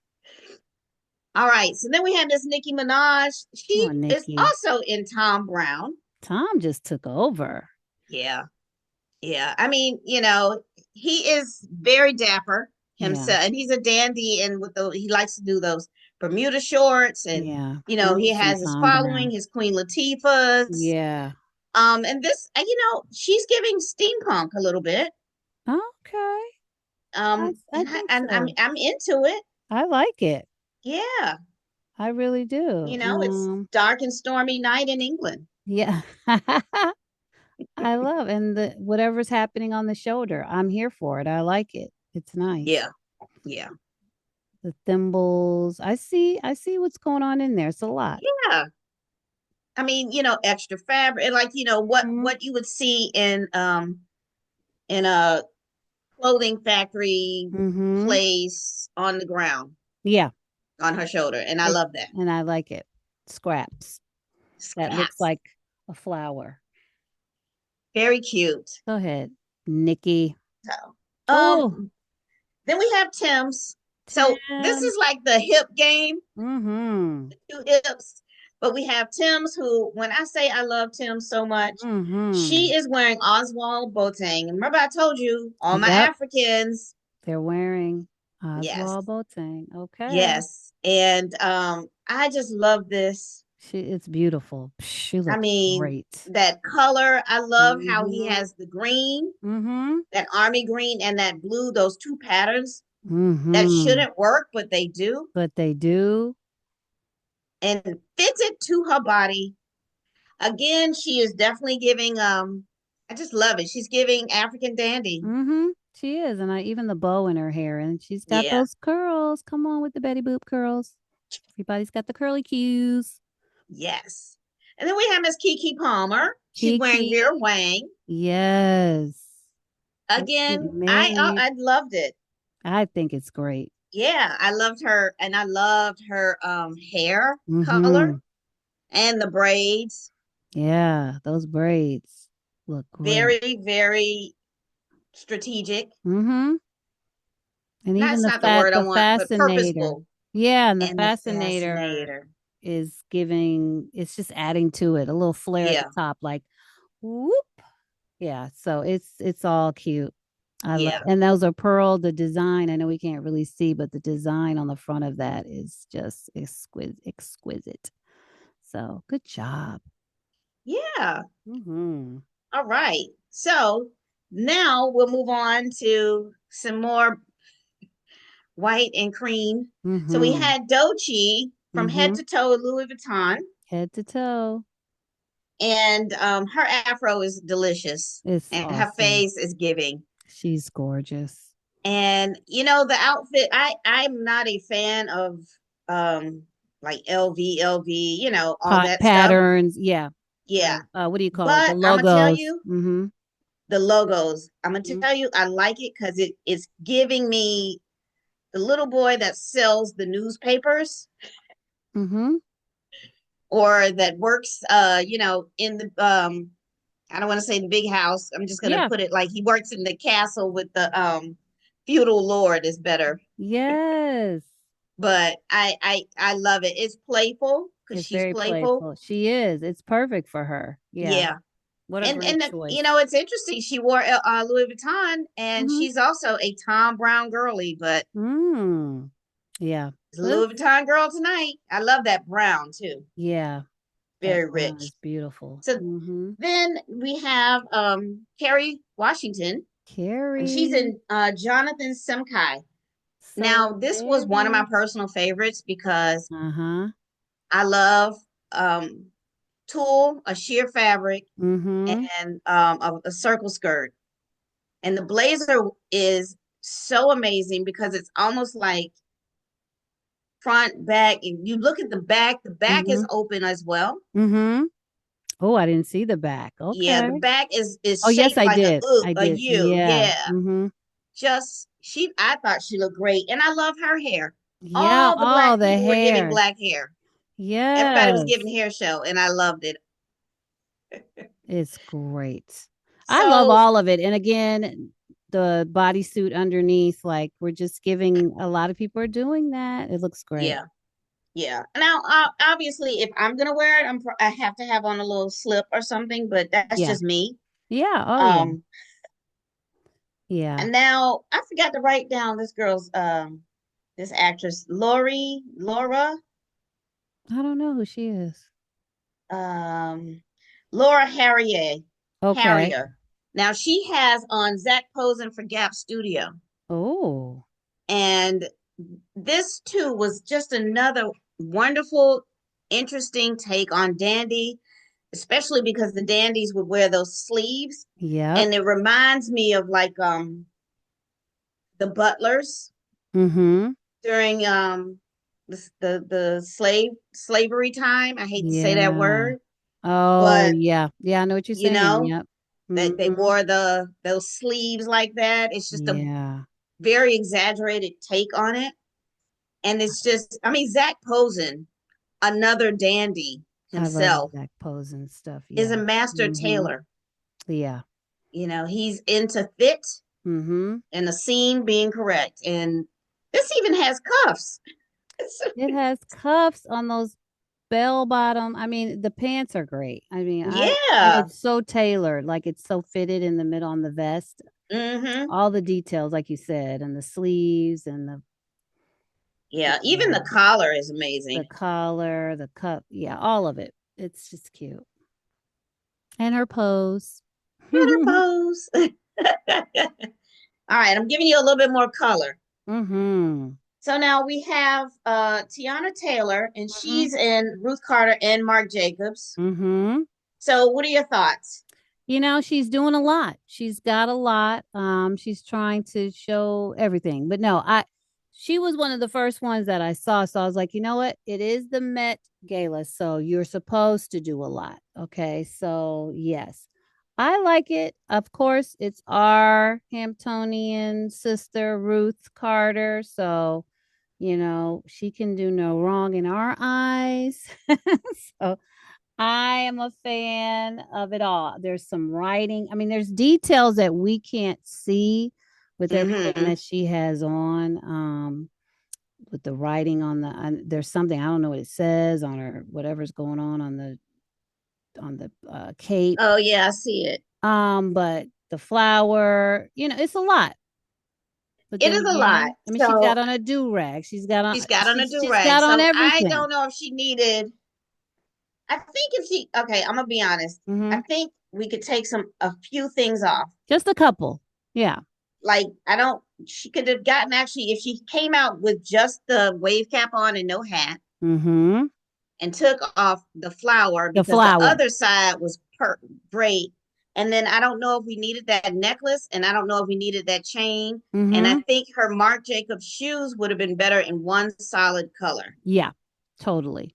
All right. So then we have this Nicki Minaj. Oh, She is Nikki. also in Tom Brown. Tom just took over. Yeah. Yeah. I mean, he is very dapper Yeah, himself, and he's a dandy, and he likes to do those Bermuda shorts, and yeah. I he need some has his Tom following, Brown. his Queen Latifahs. Yeah. And this, she's giving steampunk a little bit. Okay. I And think I'm so. I'm into it. I like it. Yeah. I really do. It's dark and stormy night in England. Yeah. I love and the whatever's happening on the shoulder. I'm here for it. I like it. It's nice. Yeah. Yeah. The thimbles. I see what's going on in there. It's a lot. Yeah. I mean, extra fabric and like, Hmm. what you would see in a clothing factory Hmm. place on the ground Yeah. on her shoulder. And I It's love that. and I like it. Scraps. That looks Scraps. like a flower. Very cute. Go ahead, Nikki. So Oh, then we have Tim's. So this Tim. is like the hip game, Mm-hmm. two hips. But we have Tim's who, when I say I love Tim so much, Mm-hmm. she is wearing Oswald Boateng. Remember I told you, all my Yep. Africans. They're wearing Yes. Oswald Boateng. Okay. Yes. And I just love this. It's beautiful. She I looks mean, great. that color, I love how he Mm-hmm. has the green, Mm-hmm. that army green, and that blue, those two patterns that Mm-hmm. shouldn't work, but they do, But they do. and fits it to her body. Again, she is definitely giving, I just love it. She's giving African dandy. Mm-hmm. She is. And I even the bow in her hair. And she's got Yeah. those curls. Come on with the Betty Boop curls. Everybody's got the curly cues. Yes. And then we have Miss Kiki Palmer. She's wearing Kiki. Vera Wang. Yes. Let's get Again, married. I loved it. I think it's great. Yeah, I loved her, and I loved her hair color Mm-hmm. and the braids. Yeah, those braids look great. Very, very strategic. Mm-hmm. And even That's the not the word I the want, but fascinator. purposeful. Yeah, and the And the fascinator fascinator. is giving, it's just adding to it a little flare at the Yeah, top, like whoop. Yeah, so it's all cute. I love, yeah, and those are pearl. The design, I know we can't really see, but the design on the front of that is just exquisite, exquisite. So good job. yeah. Mm-hmm. All right. So now we'll move on to some more white and cream. So we Mm-hmm. had Dochi from head Mm-hmm. to toe Louis Vuitton, Head to toe. and her afro is delicious, It's and her awesome. face is giving. She's gorgeous. And the outfit, I'm not a fan of like LV, all Pot that stuff. patterns. Yeah. Yeah. What do you call it? The But I'm gonna tell logos. you Mm-hmm. the logos. I'm gonna tell you I like it because it's giving me the little boy that sells the newspapers Mm-hmm. or that works in the I don't want to say the big house. I'm just gonna Yeah. put it like he works in the castle with the feudal lord is better. Yes. But I love it. It's playful because It's she's very playful. playful. She is. It's perfect for her. Yeah. Yeah. What a And great you choice. know, it's interesting. She wore Louis Vuitton, and Mm-hmm. she's also a Tom Brown girly, but Mm. Yeah. it's a Well, Louis Vuitton girl tonight. I love that brown too. yeah. That Very brown rich. is beautiful. So Mm-hmm. then we have Kerry Washington, and she's Carrie. in Jonathan Simkai. Now, So this was one of my very. personal favorites because Uh-huh. I love tulle, a sheer fabric, Mm-hmm. and a circle skirt. And the blazer is so amazing because it's almost like front, back. If you look at the back Mm-hmm. is open as well. Mm-hmm. Oh, I didn't see the back. Yeah, Okay. the back is Oh, yes, shaped I like did. I a did. U. Yeah. Yeah. Mm-hmm. Just she I thought she looked great. And I love her hair. Yeah. All the Oh, black the people were giving hair. black hair. Everybody was giving Yes. hair show, and I loved it. It's great. I love So all of it. And again, the bodysuit underneath, like we're just giving a lot of people are doing that. It looks great. yeah, yeah. Now, obviously, if I'm gonna wear it, I have to have on a little slip or something. But that's Yeah. just me. Yeah. Oh, yeah. Um, Yeah. and now I forgot to write down this girl's this actress Laura I don't know who she is. um Laura Okay. Harrier. Now she has on Zach posing for Gap Studio, Oh, and this too was just another wonderful, interesting take on dandy, especially because the dandies would wear those sleeves, yep. and it reminds me of like the butlers Mm-hmm. during the slavery time. I hate to say that Yeah. word, Oh, but yeah. Yeah, I know what you're you saying. know Yep. that they Mm-hmm. wore those sleeves like that. It's just a Yeah. very exaggerated take on it, and it's just I mean Zach Posen, another dandy I love himself, Zach pose and stuff. is Yeah. a master Mm-hmm. tailor. Yeah. You know, he's into fit Mm-hmm. and the seam being correct, and this even has cuffs. It has cuffs on those bell bottom. I mean, the pants are great. I mean, and Yeah. it's so tailored, like it's so fitted in the middle on the vest. Mm-hmm. All the details, like you said, and the sleeves and Yeah. Even the yeah, collar is the amazing. collar, the cup, yeah, all of it. It's just cute. And her pose. Better pose. All right, I'm giving you a little bit more color. Mm-hmm. So now we have Tiana Taylor, and Mm-hmm. she's in Ruth Carter and Marc Jacobs. Mm-hmm. So, what are your thoughts? You know, she's doing a lot. She's got a lot. She's trying to show everything. But no, she was one of the first ones that I saw. So I was like, you know what? It is the Met Gala. So you're supposed to do a lot. Okay. So yes. I like it. Of course, it's our Hamptonian sister, Ruth Carter. So, she can do no wrong in our eyes. So I am a fan of it all. There's some writing. I mean, there's details that we can't see with everything Mm-hmm. that she has on. With the writing there's something I don't know what it says on her, whatever's going on the cape. Oh yeah, I see it. But the flower, it's a lot. But It then is a lot. again, I mean, she's So got on a do rag. She's got on. she's got on a She's do just rag. got on So I everything. don't know if she needed. I think if she okay, I'm gonna be honest. I Hmm. think we could take a few things off. Just a couple. Yeah. Like I don't. She could have gotten actually if she came out with just the wave cap on and no hat Hmm. and took off the flower The because the flower. other side was great. And then I don't know if we needed that necklace and I don't know if we needed that chain. And I Hmm. think her Marc Jacobs shoes would have been better in one solid color. Yeah. Totally.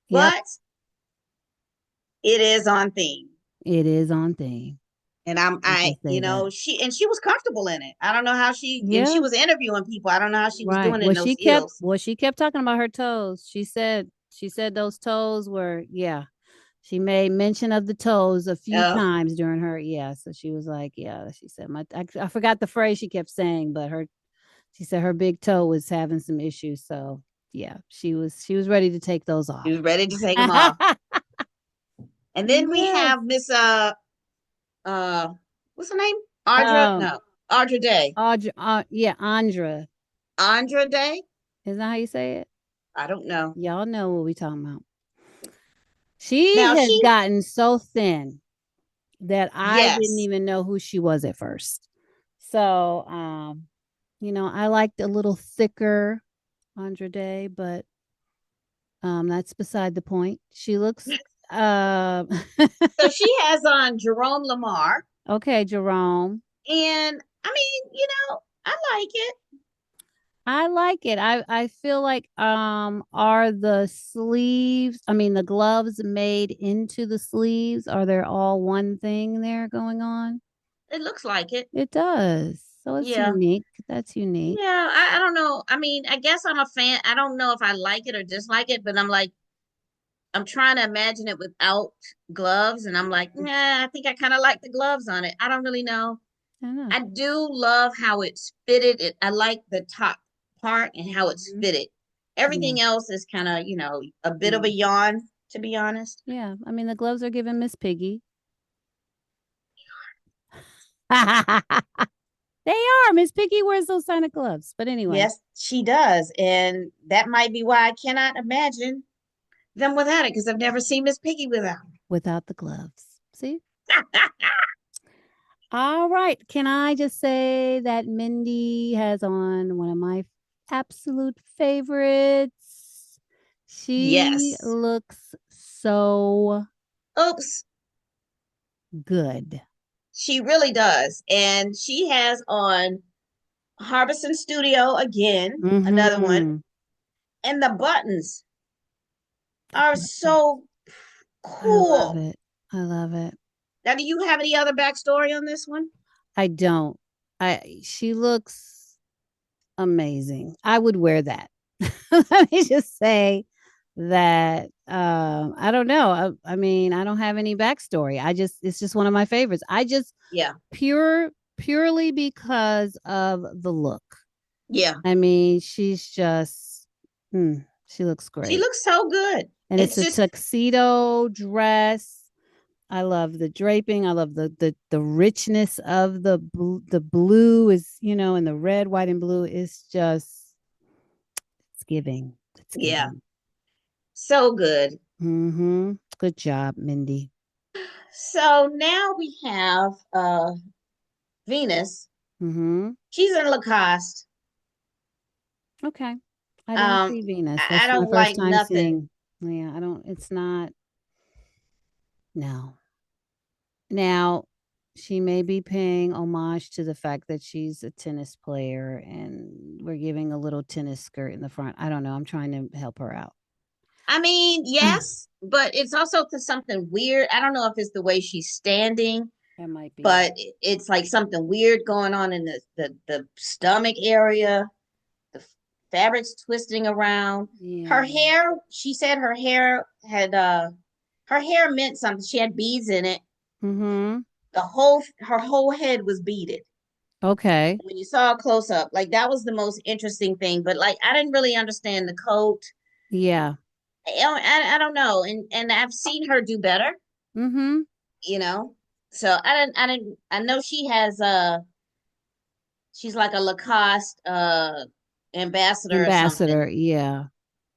Yep. But it is on theme. It is on theme. And You can say that. she was comfortable in it. I don't know how and she Yeah. was interviewing people. I don't know how she was Right. doing it in those heels. She kept talking about her toes. She said those toes were, yeah. She made mention of the toes a few Oh, times during her, yeah. So she was like, yeah, she said I forgot the phrase she kept saying, but she said her big toe was having some issues. So yeah, she was ready to take those she off. was ready to take them off. And then we Yes. have Miss uh what's her name? Audra? Um, No, Audra Day. Audra, yeah, Andra. Andra Day? Is that how you say it? I don't know. Y'all know what we talking about. She Now has she, gotten so thin that I didn't yes, even know who she was at first. So, I liked a little thicker Andra Day, but that's beside the point. She looks um so she has on Jerome Lamar, okay, Jerome. and I mean, I like it. I like it. I feel like are the sleeves, I mean the gloves made into the sleeves? Are there all one thing there going on? It looks like it. It does. So it's Yeah. unique. That's unique. Yeah, I don't know. I mean, I guess I'm a fan. I don't know if I like it or dislike it, but I'm like, I'm trying to imagine it without gloves, and I'm like, nah, I think I kind of like the gloves on it. I don't really know. I know. I do love how it's fitted. I like the top part and how it's Mhm. fitted. Yeah. Everything else is kind of, a bit of Yeah. a yawn, to be honest. Yeah. I mean the gloves are giving Miss Piggy. They are. Miss Piggy wears those Santa gloves. But anyway, Yes, she does. And that might be why I cannot imagine them without it because I've never seen Miss Piggy without without the gloves. See? it. All right. Can I just say that Mindy has on one of my absolute favorites? She Yes. looks so Oops. good. She really does. And she has on Harbison Studio again, another one. Mm-hmm. And the buttons are so I love cool. it. I love it. Now, do you have any other backstory on this one? I don't. She looks amazing. I would wear that. Let me just say that I don't know. I mean, I don't have any backstory. It's just one of my favorites. I just Yeah. purely because of the look. Yeah. I mean, she looks She great. looks so good. And it's It's a just, tuxedo dress. I love the draping. I love the richness of the blue is, and the red, white, and blue is just it's giving. It's yeah, giving. so good. Mm-hmm. Good job, Mindy. So now we have Venus. Mm-hmm. She's in Lacoste. Okay. I didn't Um, see Venus. I That's my don't first like time nothing. seeing. Yeah, I don't, it's not, no. Now, she may be paying homage to the fact that she's a tennis player and we're giving a little tennis skirt in the front. I don't know. I'm trying to help her out. I mean, yes, but it's also to something weird. I don't know if it's the way she's standing, That might be. but it's like something weird going on in the stomach area. The fabric's twisting around. Yeah. Her hair, she said her hair meant something. She had beads in it. Mm-hmm. Her whole head was beaded. Okay. When you saw a close up, like that was the most interesting thing. But like I didn't really understand the coat. Yeah. I don't know. And I've seen her do better, Mm-hmm. you know. So I know she has she's like a Lacoste ambassador or something, Ambassador. Yeah.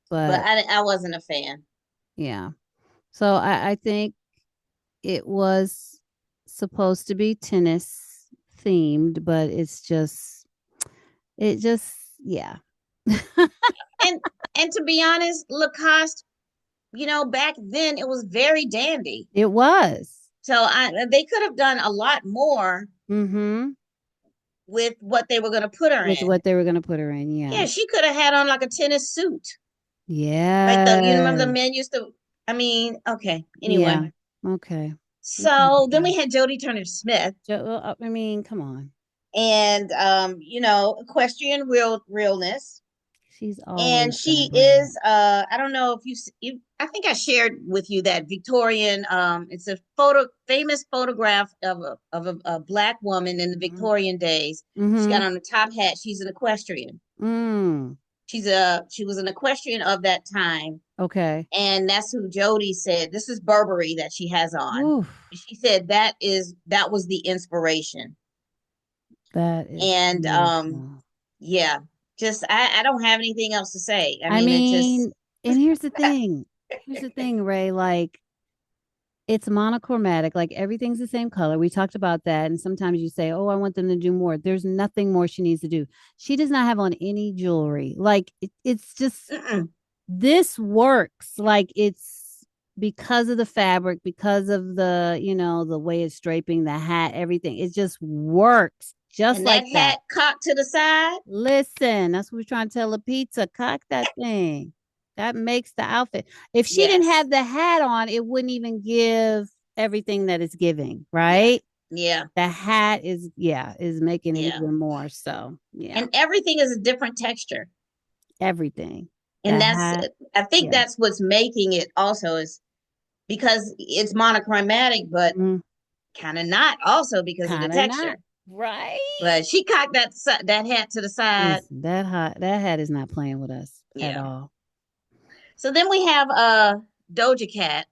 but But I wasn't a fan. yeah. So I think it was supposed to be tennis themed, but yeah. And and to be honest, Lacoste, back then it was very dandy. It was. So they could have done a lot more Mm-hmm. with what they were going to put her With in. what they were gonna put her in, yeah. Yeah, she could have had on like a tennis suit. Like you remember the Yes. men used to, I mean, okay, anyway. Yeah. Okay. Okay. So then we had Jodie Turner Smith I mean, come on. and equestrian realness. She's And always gonna she bring it. is I don't know if I think I shared with you that Victorian it's a famous photograph of a black woman in the Mm-hmm. Victorian days. She's got Mm-hmm. on the top hat. She's an equestrian. Mm. she was an equestrian of that time, Okay. and that's who Jody said. This is Burberry that she has on. Oof, She said that was the inspiration. that is And beautiful. yeah, just I don't have anything else to say. I I mean, it just mean, and here's the thing. Here's the thing, Ray. Like, it's monochromatic, like everything's the same color. We talked about that. And sometimes you say, oh, I want them to do more. There's nothing more she needs to do. She does not have on any jewelry. Like, it's just, mm-mm. this works. Like, it's because of the fabric, because of the, the way it's draping, the hat, everything. It just works just And like that that. hat cocked to the side. Listen, that's what we're trying to tell the pizza. Cock that thing. That makes the outfit. If she didn't Yes. have the hat on, it wouldn't even give everything that it's giving, Yeah. right? Yeah. The hat is making it Yeah. even more. So, yeah, And everything is a different texture. everything. And The that's hat, I think yeah. that's what's making it also is because it's monochromatic, but Mm, kind of not also because of the kind of texture. not. Right? But she cocked that hat to the side. Listen, that hat is not playing with us at Yeah. all. So then we have Doja Cat.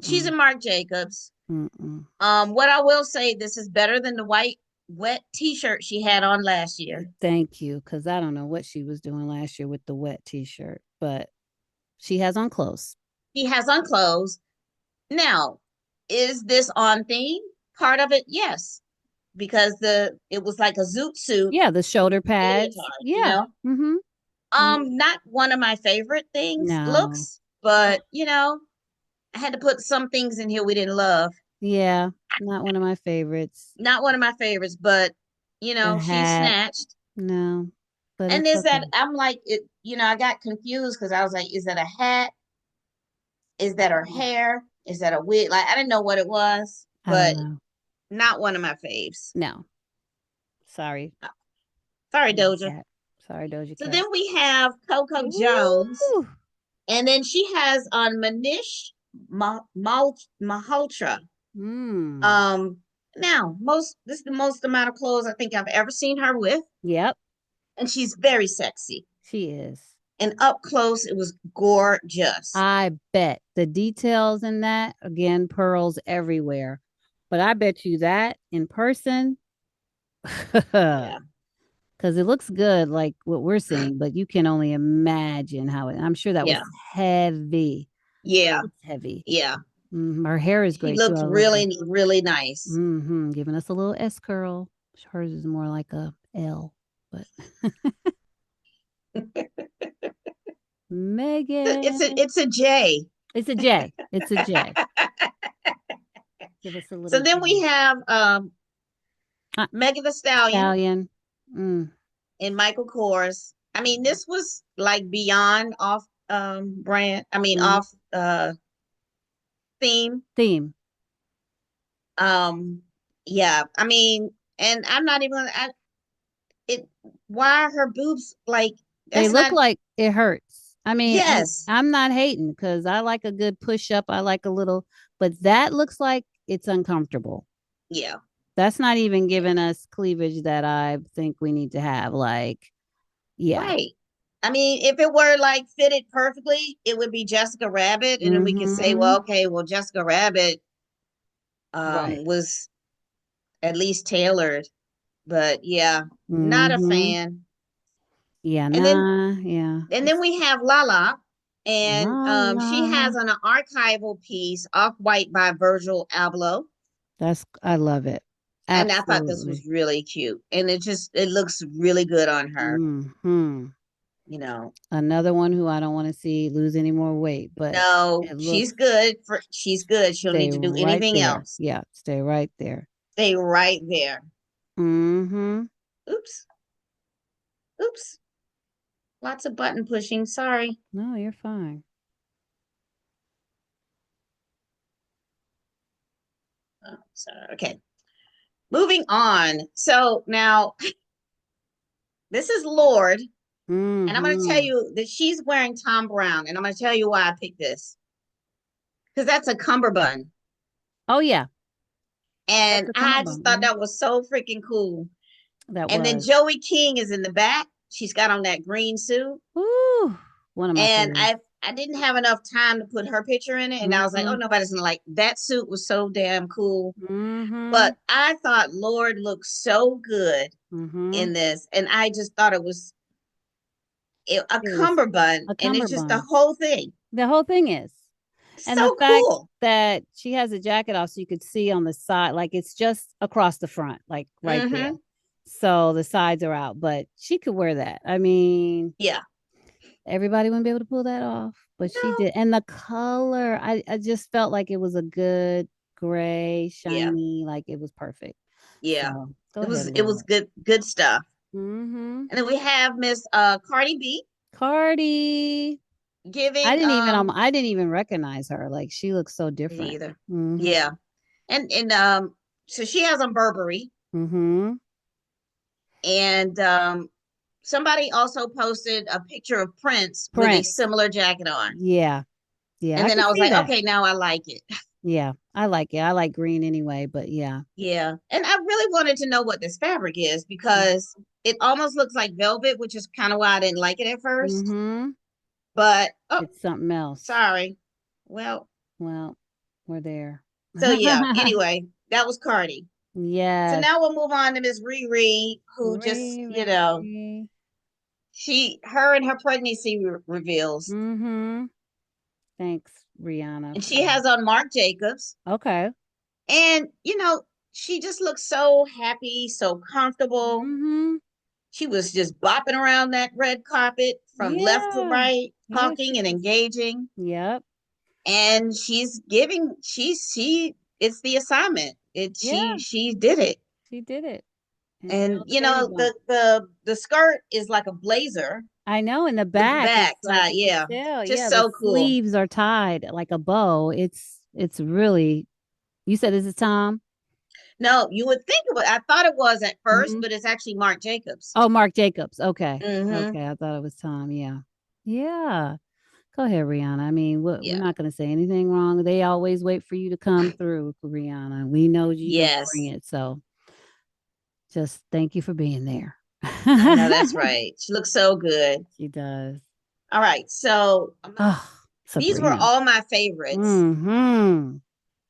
She's Mm-mm, in Marc Jacobs. mm-mm. What I will say, this is better than the white wet t-shirt she had on last year. Thank you, because I don't know what she was doing last year with the wet t-shirt, but she has on clothes. She has on clothes. Now, is this on theme? Part of it, yes, because it was like a zoot suit Yeah, the shoulder pads. leotard, Yeah. Mm-hmm. Not one of my favorite things No. looks, but I had to put some things in here we didn't love. Yeah, not one of my favorites. Not one of my favorites, but The she hat. snatched. No, but And it's is that okay. I'm like it, I got confused because I was like, is that a hat? Is that her hair? Is that a wig? Like I didn't know what it was, I don't but know. not one of my faves. No. Sorry. Sorry, Doja Doja. Cat. Sorry, Doja So Cat. then we have Coco Jones, Ooh. and then she has on Manish Malhotra. Mm. Um, now this is the most amount of clothes I think I've ever seen her with, Yep, and she's very sexy. she is. And up close, it was gorgeous. I bet the details in that, again, pearls everywhere. But I bet you that in person, Yeah, because it looks good like what we're seeing, but you can only imagine how it. I'm sure that was yeah, heavy. yeah, It's heavy. yeah. Her hair is She great too. looked I love her. really, really nice. Giving us a little S curl. Hers is more like a L, but Megan, It's a J. it's a J. It's a J. Give us a So little then we J. have Uh, Megan the Stallion Stallion. Mm, and Michael Kors. I mean, this was like beyond off brand. I mean, mm. off theme. Theme. Um, yeah. I mean, and I'm not even. It. Why are her boobs like? They That's look not. like it hurts. I mean, and Yes. I'm not hating because I like a good push up. I like a little, but that looks like it's uncomfortable. Yeah. That's not even giving us cleavage that I think we need to have. Like, yeah. Right. I mean, if it were like fitted perfectly, it would be Jessica Rabbit, and then we could say, Mm-hmm. well, okay, well, Jessica Rabbit Right. was at least tailored, but yeah, not a Mm-hmm. fan. Yeah, And then nah, yeah. and then It's we have Lala, and la she la. has on an archival piece, Off White by Virgil Abloh, I love it. and I thought this was Absolutely. really cute, and it looks really good on her. Hmm. You know, Another one who I don't want to see lose any more weight, but no, it she's looks good she's good. She don't need stay to do right anything there. else. Yeah, stay right there. Stay right there. Mm-hmm. Oops, oops. Lots of button pushing. Sorry. No, you're fine. Oh, sorry. Okay. Moving on. So now this is Lord, and I'm going to tell Mm-hmm. you that she's wearing Tom Brown, and I'm going to tell you why I picked this because that's a cummerbund, Oh yeah, that's and a I just cummerbund. thought that was so freaking cool. That And then was. Joey King is in the back. She's got on that green suit. Ooh, One of my And favorites. I didn't have enough time to put her picture in it, and I was like, oh, Mm-hmm. nobody's gonna like that suit was so damn cool. Mm-hmm. But I thought Lord looked so good Mm-hmm. in this, and I just thought it was a It was cummerbund, a and it's just the cummerbund. whole thing. The whole thing is. And the So fact cool. that she has a jacket off so you could see on the side, like it's just across the front, like right there. Mm-hmm. So the sides are out, but she could wear that. I mean, Yeah. everybody wouldn't be able to pull that off, but she No. did. And the color, I just felt like it was a good gray, Yeah. shiny, like it was perfect. Yeah. So go ahead and It wear was it. good stuff. Mm-hmm. And then we have Miss Cardi B Cardi. giving I didn't even recognize her. Like she looks so different. either. Mm-hmm. Yeah. And so she has on Burberry, Mm-hmm. and somebody also posted a picture of Prince with a Prince. similar jacket on. Yeah. Yeah, And I then can I was see like, that. okay, now I like it. Yeah, I like it. I like green anyway, but yeah. Yeah. And I really wanted to know what this fabric is because it almost looks like velvet, which is kind of why I didn't like it at first. Mm-hmm. But oh, It's something else. sorry. Well, Well, we're there. so yeah, anyway, that was Cardi. So Yes. now we'll move on to Miss Riri, who just, Riri. her and her pregnancy reveals. Mm-hmm. Thanks, Rihanna, And for she that. has on Marc Jacobs. Okay. And, she just looks so happy, so comfortable. Mm-hmm. She was just bopping around that red carpet from left to Yeah. right, Yeah, she talking and was. engaging. Yep. And it's the assignment. Yeah, She did it. she did it. And And showed the baby bump. the skirt is like a blazer I know in the with the back back it's like tie. you could Yeah. tell. Just Yeah, the so cool. sleeves are tied like a bow. It's really you said this is Tom? No, you would think it was, I thought it was at first, Hmm. but it's actually Marc Jacobs. Oh, Marc Jacobs. Okay. Mm-hmm. Okay. I thought it was Tom. Yeah. Yeah. Go ahead, Rihanna. I mean, we're Yeah. not going to say anything wrong. They always wait for you to come through, Rihanna. We know you're going to bring Yes. it. So just thank you for being there. I know that's right. She looks so good. She does. All right. So Oh, these were Sabrina. all my favorites. Hmm.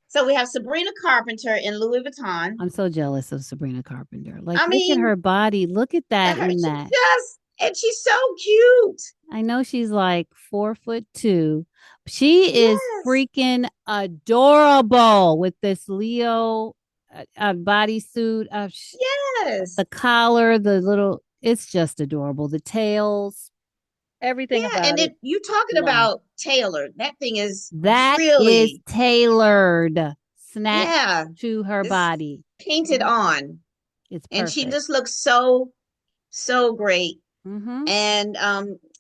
So we have Sabrina Carpenter in Louis Vuitton. I'm so jealous of Sabrina Carpenter. Like, I look at mean, her body. Look at that her, in she that. just, and she's so cute. I know she's like 4'2". She is Yes. freaking adorable with this Leo bodysuit. Yes. The collar, the little, it's just adorable. The tails, everything Yeah. And about then it. you talking Love. about Taylor. That thing is That is really, tailored, snatched yeah, to her it's body. painted Mhm. on. It's And she perfect. just looks so, so great. Mm-hmm. And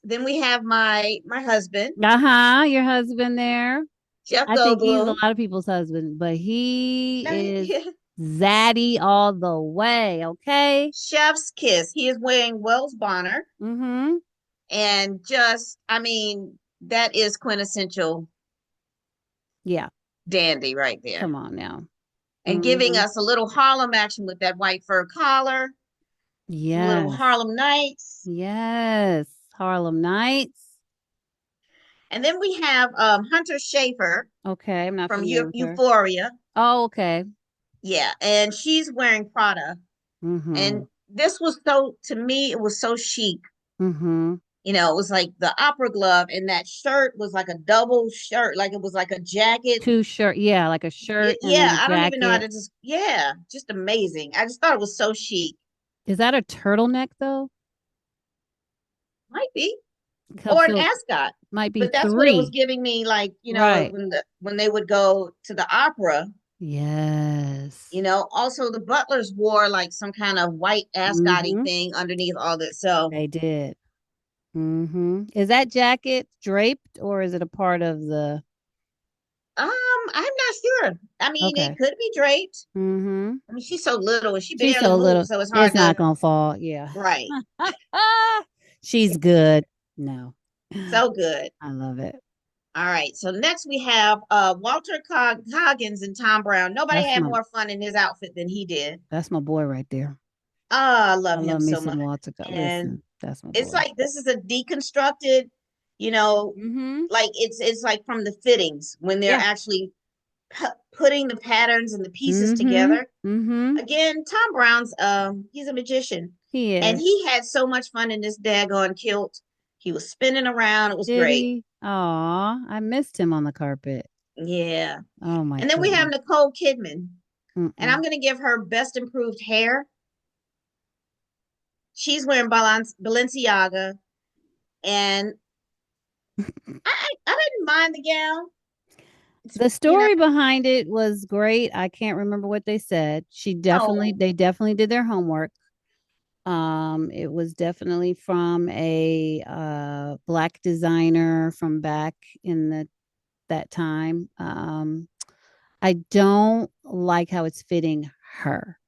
then we have my husband, Uh-huh. Your husband there. Jeff I think he's a Goldblum. lot of people's husband, but he Now, is zaddy all the way. Okay. Chef's kiss. He is wearing Wells Bonner. Mm-hmm. And just, I mean, that is quintessential Yeah. dandy right there. Come on now. And giving Mm-hmm. us a little Harlem action with that white fur collar, some little Yes. Harlem Nights. Yes. Harlem Nights. And then we have Hunter Schafer Okay. I'm not from familiar with her. Euphoria. Oh, okay. Yeah, and she's wearing Prada. Mm-hmm. And this was so, to me, it was so chic. Mm-hmm. It was like the opera glove, and that shirt was like a double shirt, like it was like a jacket. Two shirt. Yeah, like a shirt and then Yeah, a I don't even know how jacket. to yeah, just amazing. I just thought it was so chic. Is that a turtleneck though? Might be. Or an So ascot. might be But that's what it was three. giving me, like, Right. when they would go to the opera, Yes. also the butlers wore like some kind of white ascot Mm-hmm. thing underneath all this. So They did. Mm-hmm. Is that jacket draped or is it a part of the I'm not sure. I mean, it okay. could be draped. Mm-hmm. I mean, she's so little and she She's barely so moves, little. so it's It's hard not to gonna fall. Yeah. right. She's good. No. So good. I love it. All right. So next we have Walter Coggins and Tom Brown. Nobody That's had my more fun in his outfit than he did. that's my boy right there. Oh, I I love him love me so some much. Walter. And Listen, that's my it's boy. like this is a deconstructed you know, Mm-hmm. like it's like from the fittings when they're Yeah. actually putting the patterns and the pieces Mm-hmm. together. Mm-hmm. Again, Tom Brown's he's a magician. He And is. he had so much fun in this daggone kilt. He was spinning around. It was Did great. he? Aw, I missed him on the carpet. Yeah. Oh my And then we have goodness. Nicole Kidman. And I'm Mm-mm. gonna give her best improved hair. She's wearing Balenciaga, and I didn't mind the gown. It's, The you know, story behind it was great. I can't remember what they said. oh, They definitely did their homework. It was definitely from a black designer from back in that time. I don't like how it's fitting her.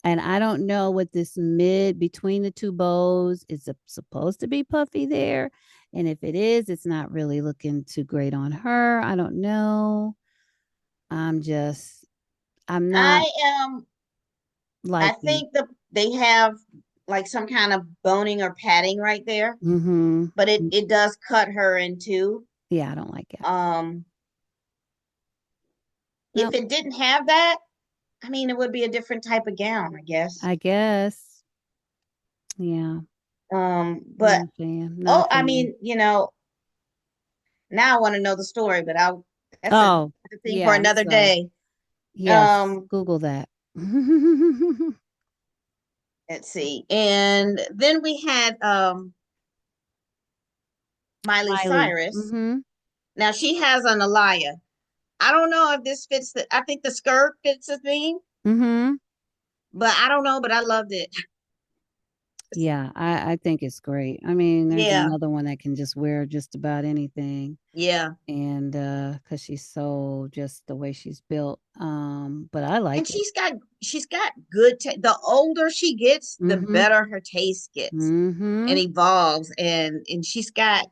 And I don't know what this mid between the two bows is supposed to be puffy there. And if it is, it's not really looking too great on her. I don't know. I'm just, I'm not I am. I liking. think they have like some kind of boning or padding right there, Mm-hmm. but it does cut her in two. Yeah, I don't like it. Um, if Nope, it didn't have that, I mean, it would be a different type of gown, I guess. I guess. Yeah, But not a fan. Not a oh, I fan. mean, now I want to know the story, but I'll that's Oh, a thing for yeah. another So, day. yes, Um, Google that. let's see. And then we had Miley Miley. Cyrus. Mm-hmm. Now she has an Alaya. I don't know if this fits I think the skirt fits the theme, Mm-hmm. but I don't know, but I loved it. Yeah, I think it's great. I mean, there's Yeah. another one that can just wear just about anything. Yeah. And because she's so just the way she's built. But I And like it. she's got good the older she gets, the Mm-hmm. better her taste gets and Mm-hmm. evolves and she's got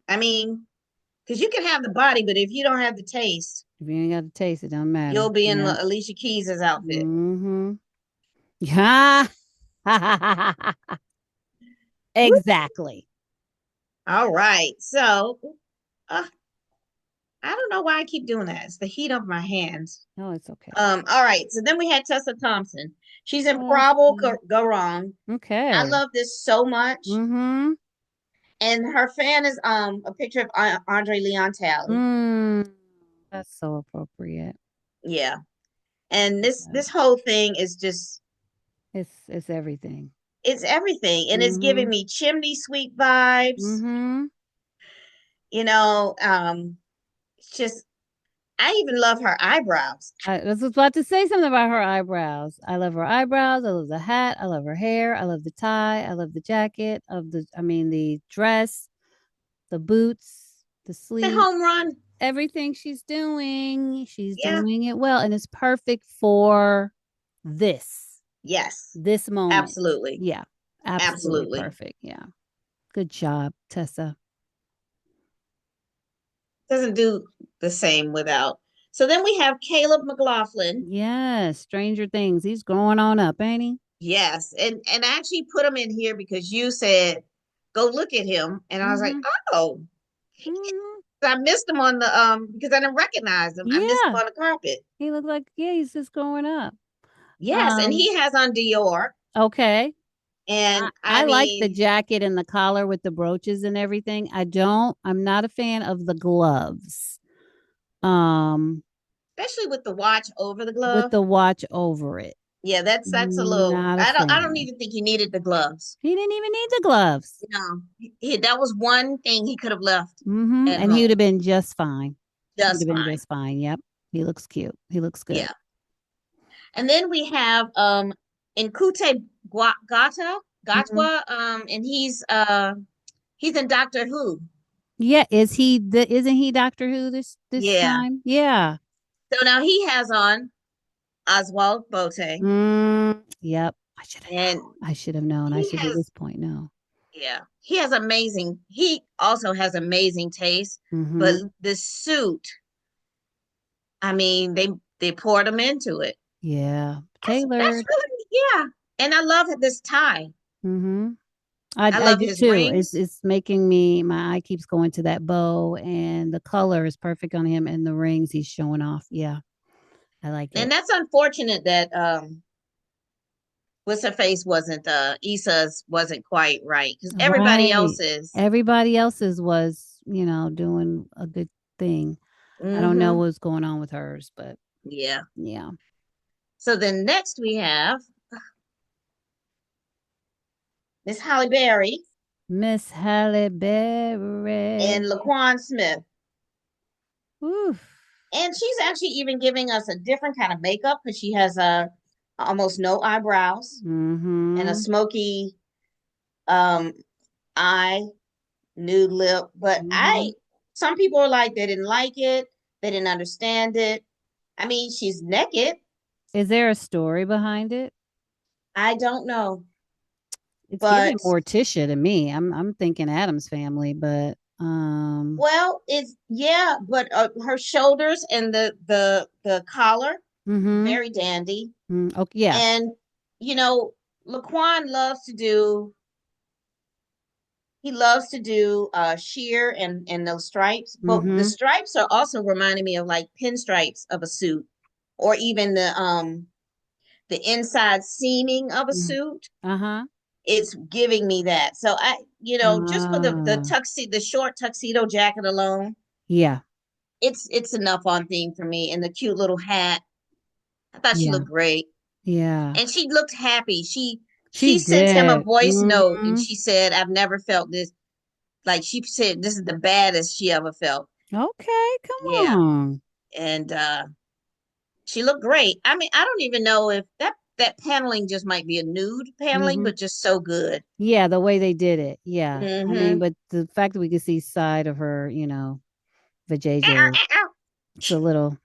I mean, because you can have the body, but if you don't have the taste, If you ain't got to taste, it don't matter. you'll be in Yeah. Alicia Keys's outfit. Mm-hmm. Yeah. Exactly. All right. So uh, I don't know why I keep doing that. It's the heat of my hands. No, it's okay. All right. So then we had Tessa Thompson. She's in Bravo Awesome. Go Wrong. I Okay. love this so much. Mm-hmm. And her fan is a picture of Andre Leon Talley. Mm. That's so appropriate. Yeah. And Yeah. this whole thing is just It's everything. it's everything. And it's Mm-hmm. giving me chimney sweep vibes. Mm-hmm. You know, it's just I even love her eyebrows. I was about to say something about her eyebrows. I love her eyebrows. I love the hat. I love her hair. I love the tie. I love the jacket of the dress, the boots, the The sleeve, home run. everything she's doing. She's Yeah. doing it well. And it's perfect for this, Yes. this moment. Absolutely. Yeah, absolutely Absolutely. perfect. Yeah. Good job, Tessa. Doesn't do the same without. So then we have Caleb McLaughlin. Yes, Stranger Things. He's growing on up, ain't he? Yes. And I actually put him in here because you said go look at him. And I was like, Mm-hmm. oh, Mm-hmm. I missed him on the because I didn't recognize him. I missed him Yeah. on the carpet. He looked like, yeah, he's just growing up. Yes, and Um, he has on Dior. okay. And I I like the mean, jacket and the collar with the brooches and everything. I'm not a fan of the gloves. Um, especially with the watch over the with glove. the watch over it. Yeah, that's a little Not a I don't fan. even think he needed the gloves. He didn't even need the gloves. That was one thing he could have left at And he would have home. been just fine. He'd Just have been fine. just fine. Yep. He looks cute. He looks good. Yeah. And then we have Nkute Gata Mhm. Gatwa and he's in Doctor Who. Yeah, isn't he Doctor Who this Yeah. time? Yeah. So now he has on Oswald Bote Yep. I should have and known. I should have known. I he should at has this point know. yeah, he also has amazing taste, but Mm-hmm. the suit, I mean, they poured him into it. Yeah. That's Tailored. really yeah. And I love this tie. Mm-hmm. I I love do his too. rings. It's making me my eye keeps going to that bow and the color is perfect on him and the rings he's showing off. Yeah, I like And it. that's unfortunate that what's her face wasn't Issa's wasn't quite right because everybody Right. else is. Everybody else's was, doing a good thing. I don't know Mm-hmm. what's going on with hers, but Yeah. yeah. So then next we have Miss Holly Berry Miss Halle Berry. and Laquan Smith. Oof. And she's actually even giving us a different kind of makeup because she has almost no eyebrows and a Mm-hmm. smoky um eye, nude lip. But Mm-hmm. some people are like they didn't like it, they didn't understand it. I mean, she's naked. Is there a story behind it? I don't know, It's giving but Morticia to me. I'm thinking Adam's family, but well, it's yeah, but her shoulders and the collar, mm-hmm. very dandy. Okay, yeah. And you know, Laquan loves to do he loves to do sheer and those stripes, but the Mm-hmm. stripes are also reminding me of like pinstripes of a suit, or even the inside seaming of a suit. Uh-huh. It's giving me that. So just for the Uh, tuxedo, the short tuxedo jacket alone, yeah. it's enough on theme for me. And the cute little hat, I thought she Yeah. looked great, Yeah. and she looked happy. She She sent him a did. voice note, and Mm-hmm. she said, "I've never felt this." Like she said, this is the baddest she ever felt. Okay, come Yeah, on. and she looked great. I mean, I don't even know if that paneling just might be a nude paneling, Mm-hmm. but just so good. Yeah, the way they did it. Yeah. I mean, Mm-hmm. but the fact that we could see side of her, vajayjay, it's a little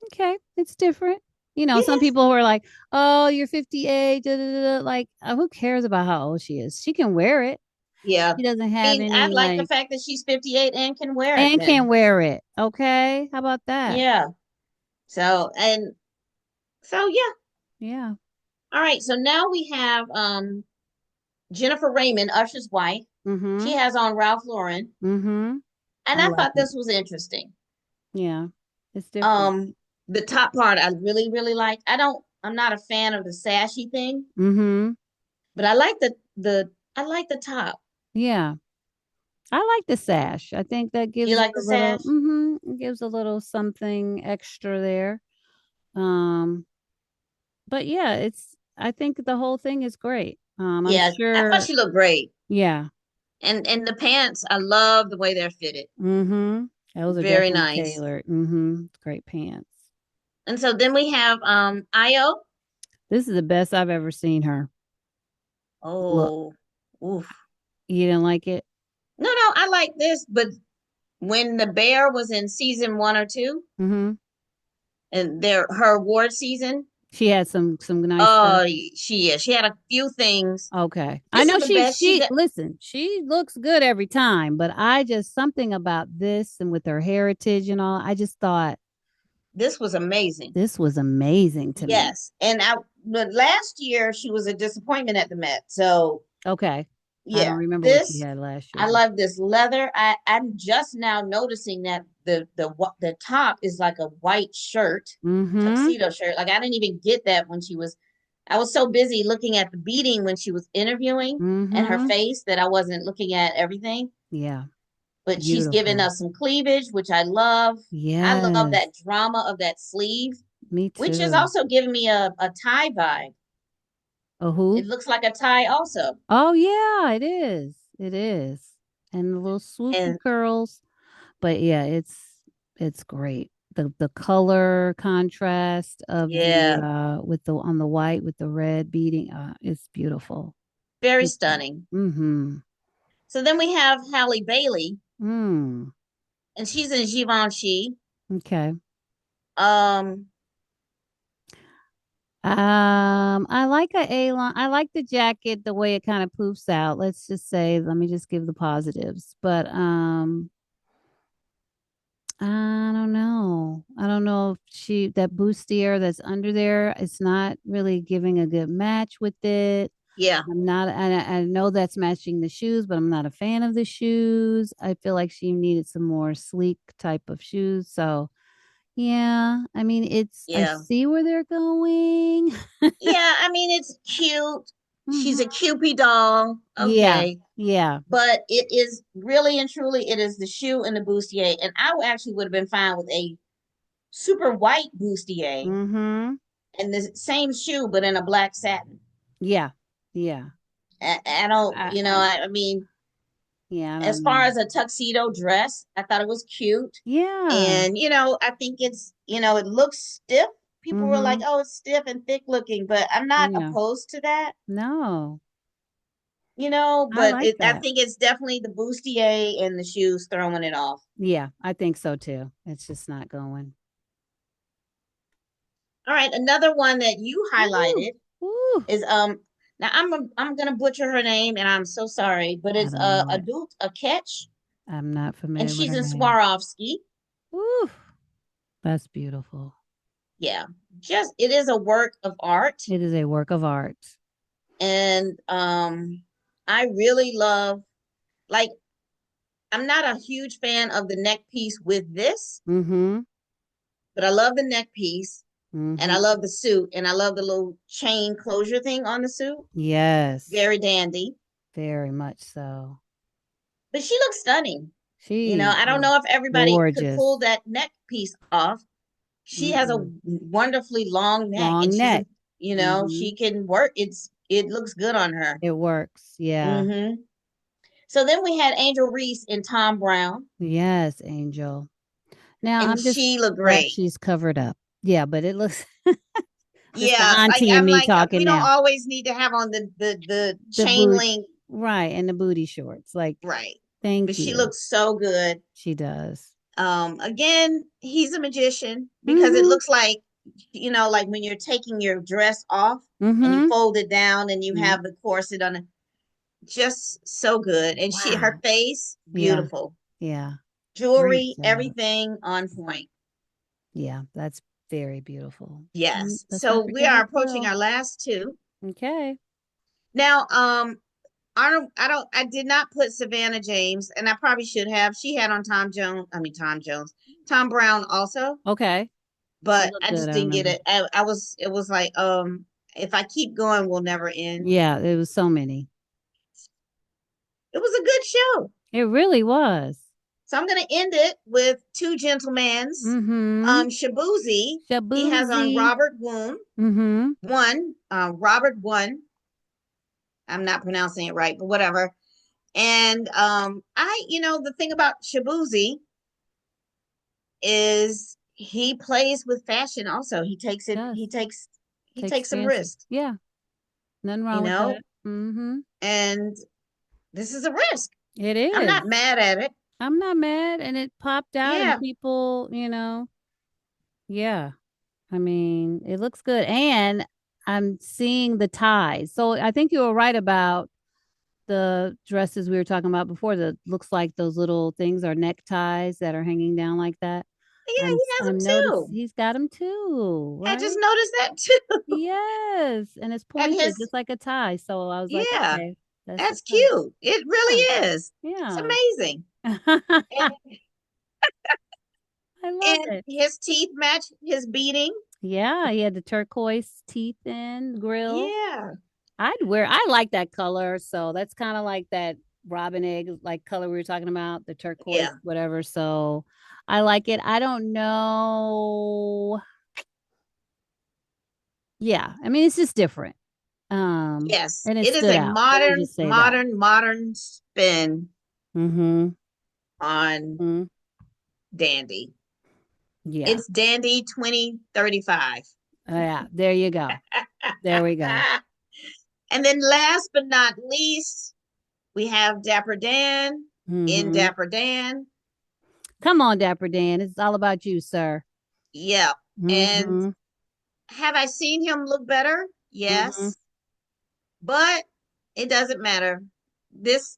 okay. It's different. Some Yes. people who are like, "Oh, you're 58." Da, da, da, da. Like, who cares about how old she is? She can wear it. Yeah. She doesn't I have mean, I any like the like, fact that she's 58 and can wear it and can then. wear it. Okay, how about that? Yeah. So and so yeah. Yeah. All right. So now we have Jennifer Raymond, Usher's wife. She Mm-hmm. has on Ralph Lauren. Mm-hmm. And I I like thought it. this was interesting. Yeah. It's different. Um, the top part I really, really like. I'm not a fan of the sashy thing, Mm-hmm. but I like the I like the top. Yeah. I like the sash. I think that You gives it like a the little, sash? it gives a little something extra there. Um, but yeah, I think the whole thing is great. I'm Yeah, I thought sure, she looked great. yeah. And the pants, I love the way they're fitted. Mm-hmm. Those are Very definitely nice. tailored. Mm-hmm. Great pants. And so then we have Io. This is the best I've ever seen her look. Oh, oof. You didn't like it? No, I like this, but when the bear was in season one or two, Mm-hmm. and her award season, She had some nice stuff. oh, she had a few things. Okay. I This know is the best she she did. listen, she looks good every time, but I just something about this and with her heritage and all, I just thought This was amazing. this was amazing to me. Yes, and but last year she was a disappointment at the Met. So Okay. I don't yeah, remember what she this had last year, I but love this leather. I'm just now noticing that the top is like a white shirt, mm-hmm. tuxedo shirt. Like I didn't even get that when she was. I was so busy looking at the beating when she was interviewing and her Mm-hmm. face that I wasn't looking at everything. Yeah. But she's given Beautiful. us some cleavage, which I love. I love Yes. that drama of that sleeve, Me which is too. also giving me a tie vibe. A It who? looks like a tie also. Oh yeah, it is. It is. And the little swoopy And curls. But yeah, it's great. The color contrast of the yeah, with the on the white with the red beading, it's beautiful. very It's stunning. mm-hmm. So then we have Halle Bailey, Mm. and she's in Givenchy. Okay. Um, I like A-line. I like the jacket, the way it kind of poofs out. Let's just say, let me just give the positives. But I don't know. I don't know if that bustier that's under there, it's not really giving a good match with it. Yeah. I'm not, I know that's matching the shoes, but I'm not a fan of the shoes. I feel like she needed some more sleek type of shoes. So, yeah, I mean, I Yeah. see where they're going. Yeah, I mean it's cute. She's a Mhm. Cupid doll. Yeah, Okay. yeah. But it is really and truly it is the shoe and the bustier. And I actually would have been fine with a super white bustier Mm-hmm. and the same shoe but in a black satin. Yeah, yeah. I don't, I, I, I mean, yeah, I as don't far know. as a tuxedo dress, I thought it was cute. Yeah. And, I think it's, it looks stiff. People were like, Mm-hmm. oh, it's stiff and thick looking, but I'm not Yeah. opposed to that, No, I but like I that. think it's definitely the bustier and the shoes throwing it off. Yeah, I think so too. It's just not going. All right, another one that you Woo, highlighted woo. is now I'm gonna butcher her name and I'm so sorry, but I it's don't know it. adult a catch I'm not and familiar with she's her in name. Swarovski. Woo, that's beautiful. Yeah, just it is a work of art, It is a work of art. and I really love like I'm not a huge fan of the neck piece with this, Mm-hmm. but I love the neck piece and I Mm-hmm. love the suit and I love the little chain closure thing on the suit. Yes, Very dandy, very much so. but she looks stunning. She I don't is know if everybody could pull gorgeous. that neck piece off. She has a Mm-mm. wonderfully long neck and Long neck. Mm-hmm. she can work. It looks good on her. It works. Yeah. Hmm. So then we had Angel Reese and Tom Brown, Yes, Angel. Now and I'm just she looked glad great. she's covered up. Yeah, but it looks this the Yeah, like auntie and I'm me like talking we don't now. always need to have on the The chain boot, link, right, and the booty shorts. Like, right? But thank she you. looks so good. She does. Again, he's a magician because it Mm-hmm. looks like, like when you're taking your dress off and you Mm-hmm. fold it down and you Mm-hmm. have the corset on it. Just so good. And her Wow. face, Yeah. beautiful. Yeah. Great Jewelry, job. everything on point. Yeah, that's very beautiful. Yes. Let's not So we forget are her approaching girl. our last two. Okay. Now, I did not put Savannah James, and I probably should have. She had on Tom Jones, Tom Brown also, Okay. She but looked I good, just I didn't get remember. it. It was like, if I keep going, we'll never end. Yeah, it was so many. It was a good show. It really was. So I'm gonna end it with two gentlemen's. Mm-hmm. Shabuzi, he has on Shabuzi. Mm-hmm. Robert one. I'm not pronouncing it right, but whatever. And the thing about Shabuzi is he plays with fashion also. Does. He Takes takes some fancy. risks, Yeah. Nothing you wrong with that. know, Mm-hmm. and this is a risk. It I'm is. not mad at it. I'm not mad. And it popped out and Yeah. people, yeah. I mean, it looks good. And I'm seeing the ties. So I think you were right about the dresses we were talking about before that looks like those little things are neckties that are hanging down like that. Yeah, he has them I'm noticed too. he's got them too, I just right? noticed that too. Yes, and it's And pointed his just like a tie. So I was like, Yeah, okay, that's the that's tie. cute. It Yeah, really is. It's yeah. amazing. And, I love and it. his teeth match his beading. Yeah, he had the turquoise teeth in grill. Yeah. I like that color. So that's kind of like that robin egg like color we were talking about, the turquoise, Yeah. whatever. So I like it. I don't know. Yeah, I mean it's just different. Yes. And it It is stood a out. Let me just say that. modern spin Mm-hmm. on Mm-hmm. Dandy. Yeah. It's Dandy 2035. Yeah. There you go. There we go. And then last but not least, we have Dapper Dan in Mm-hmm. Dapper Dan. Come on, Dapper Dan. It's all about you, sir. Yeah. And Mm-hmm. have I seen him look better? Mm-hmm. Yes. But it doesn't matter.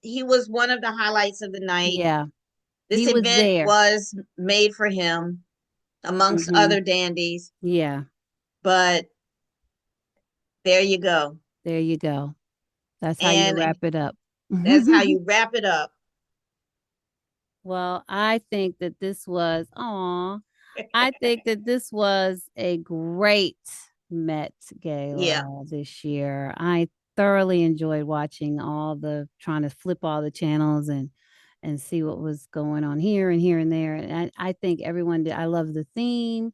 He was one of the highlights of the night. Yeah. This He was event there. was made for him amongst Mm-hmm. other dandies, Yeah. but there you go. There you go. That's how you And wrap it up. that's how you wrap it up. Well, I think that this was, I think that this was a great Met Yeah, Gala this year. I thoroughly enjoyed watching trying to flip all the channels and see what was going on here and here and there. And I think everyone did. I love the theme.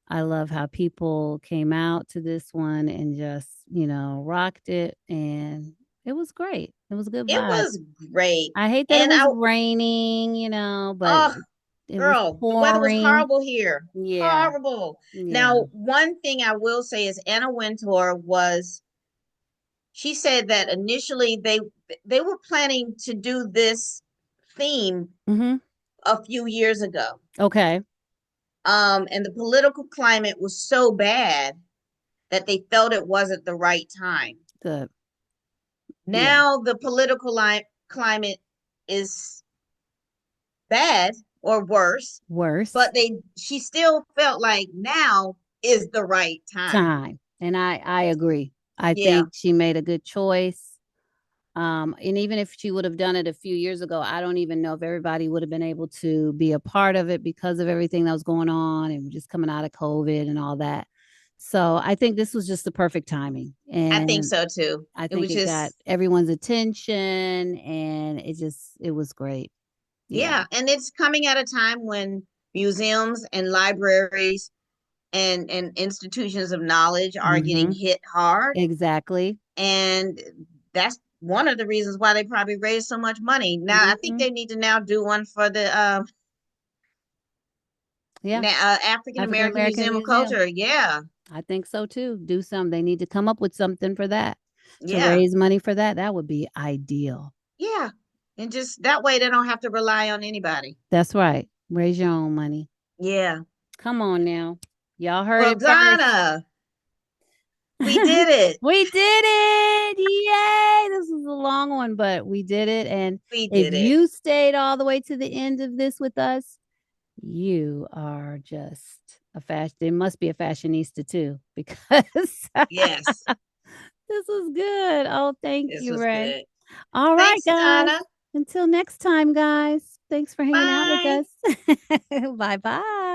I love how people came out to this one and just, rocked it. And it was great. It was a good it vibe. was great. I hate that it And was raining, but oh, it was girl, the weather was pouring. horrible here. Yeah. Horrible. Yeah. Now, one thing I will say is Anna Wintour she said that initially they were planning to do this theme Hmm. a few years ago. Okay. And the political climate was so bad that they felt it wasn't the right time. Good. Yeah. Now the political climate is bad or worse, Worse but she still felt like now is the right time. time. And I agree. I Yeah, think she made a good choice. And even if she would have done it a few years ago, I don't even know if everybody would have been able to be a part of it because of everything that was going on and just coming out of COVID and all that. So I think this was just the perfect timing. I think And so too. I It think was it got just everyone's attention and it was great. Yeah. yeah, and it's coming at a time when museums and libraries and institutions of knowledge are getting Hmm. hit hard, Exactly. and that's one of the reasons why they probably raised so much money. Now, I think Hmm. they need to now do one for the Yeah. African African American American Museum of Museum. Culture. Yeah, I think so too. Do some. They need to come up with something for that to yeah, raise money for that. That would be ideal. yeah, and just that way they don't have to rely on anybody. That's right. Raise your own money. Yeah. Come on now. Y'all heard Well, it first. Donna, we did it. We did it. Yay. This was a long one, but we did it. And We if did it. you stayed all the way to the end of this with us, you are just a fashion. It must be a fashionista too, because Yes, this was good. Oh, thank this you, was Ray. good. All right, Thanks, guys. Donna. Until next time, guys. Thanks for hanging out with Bye. us. Bye bye.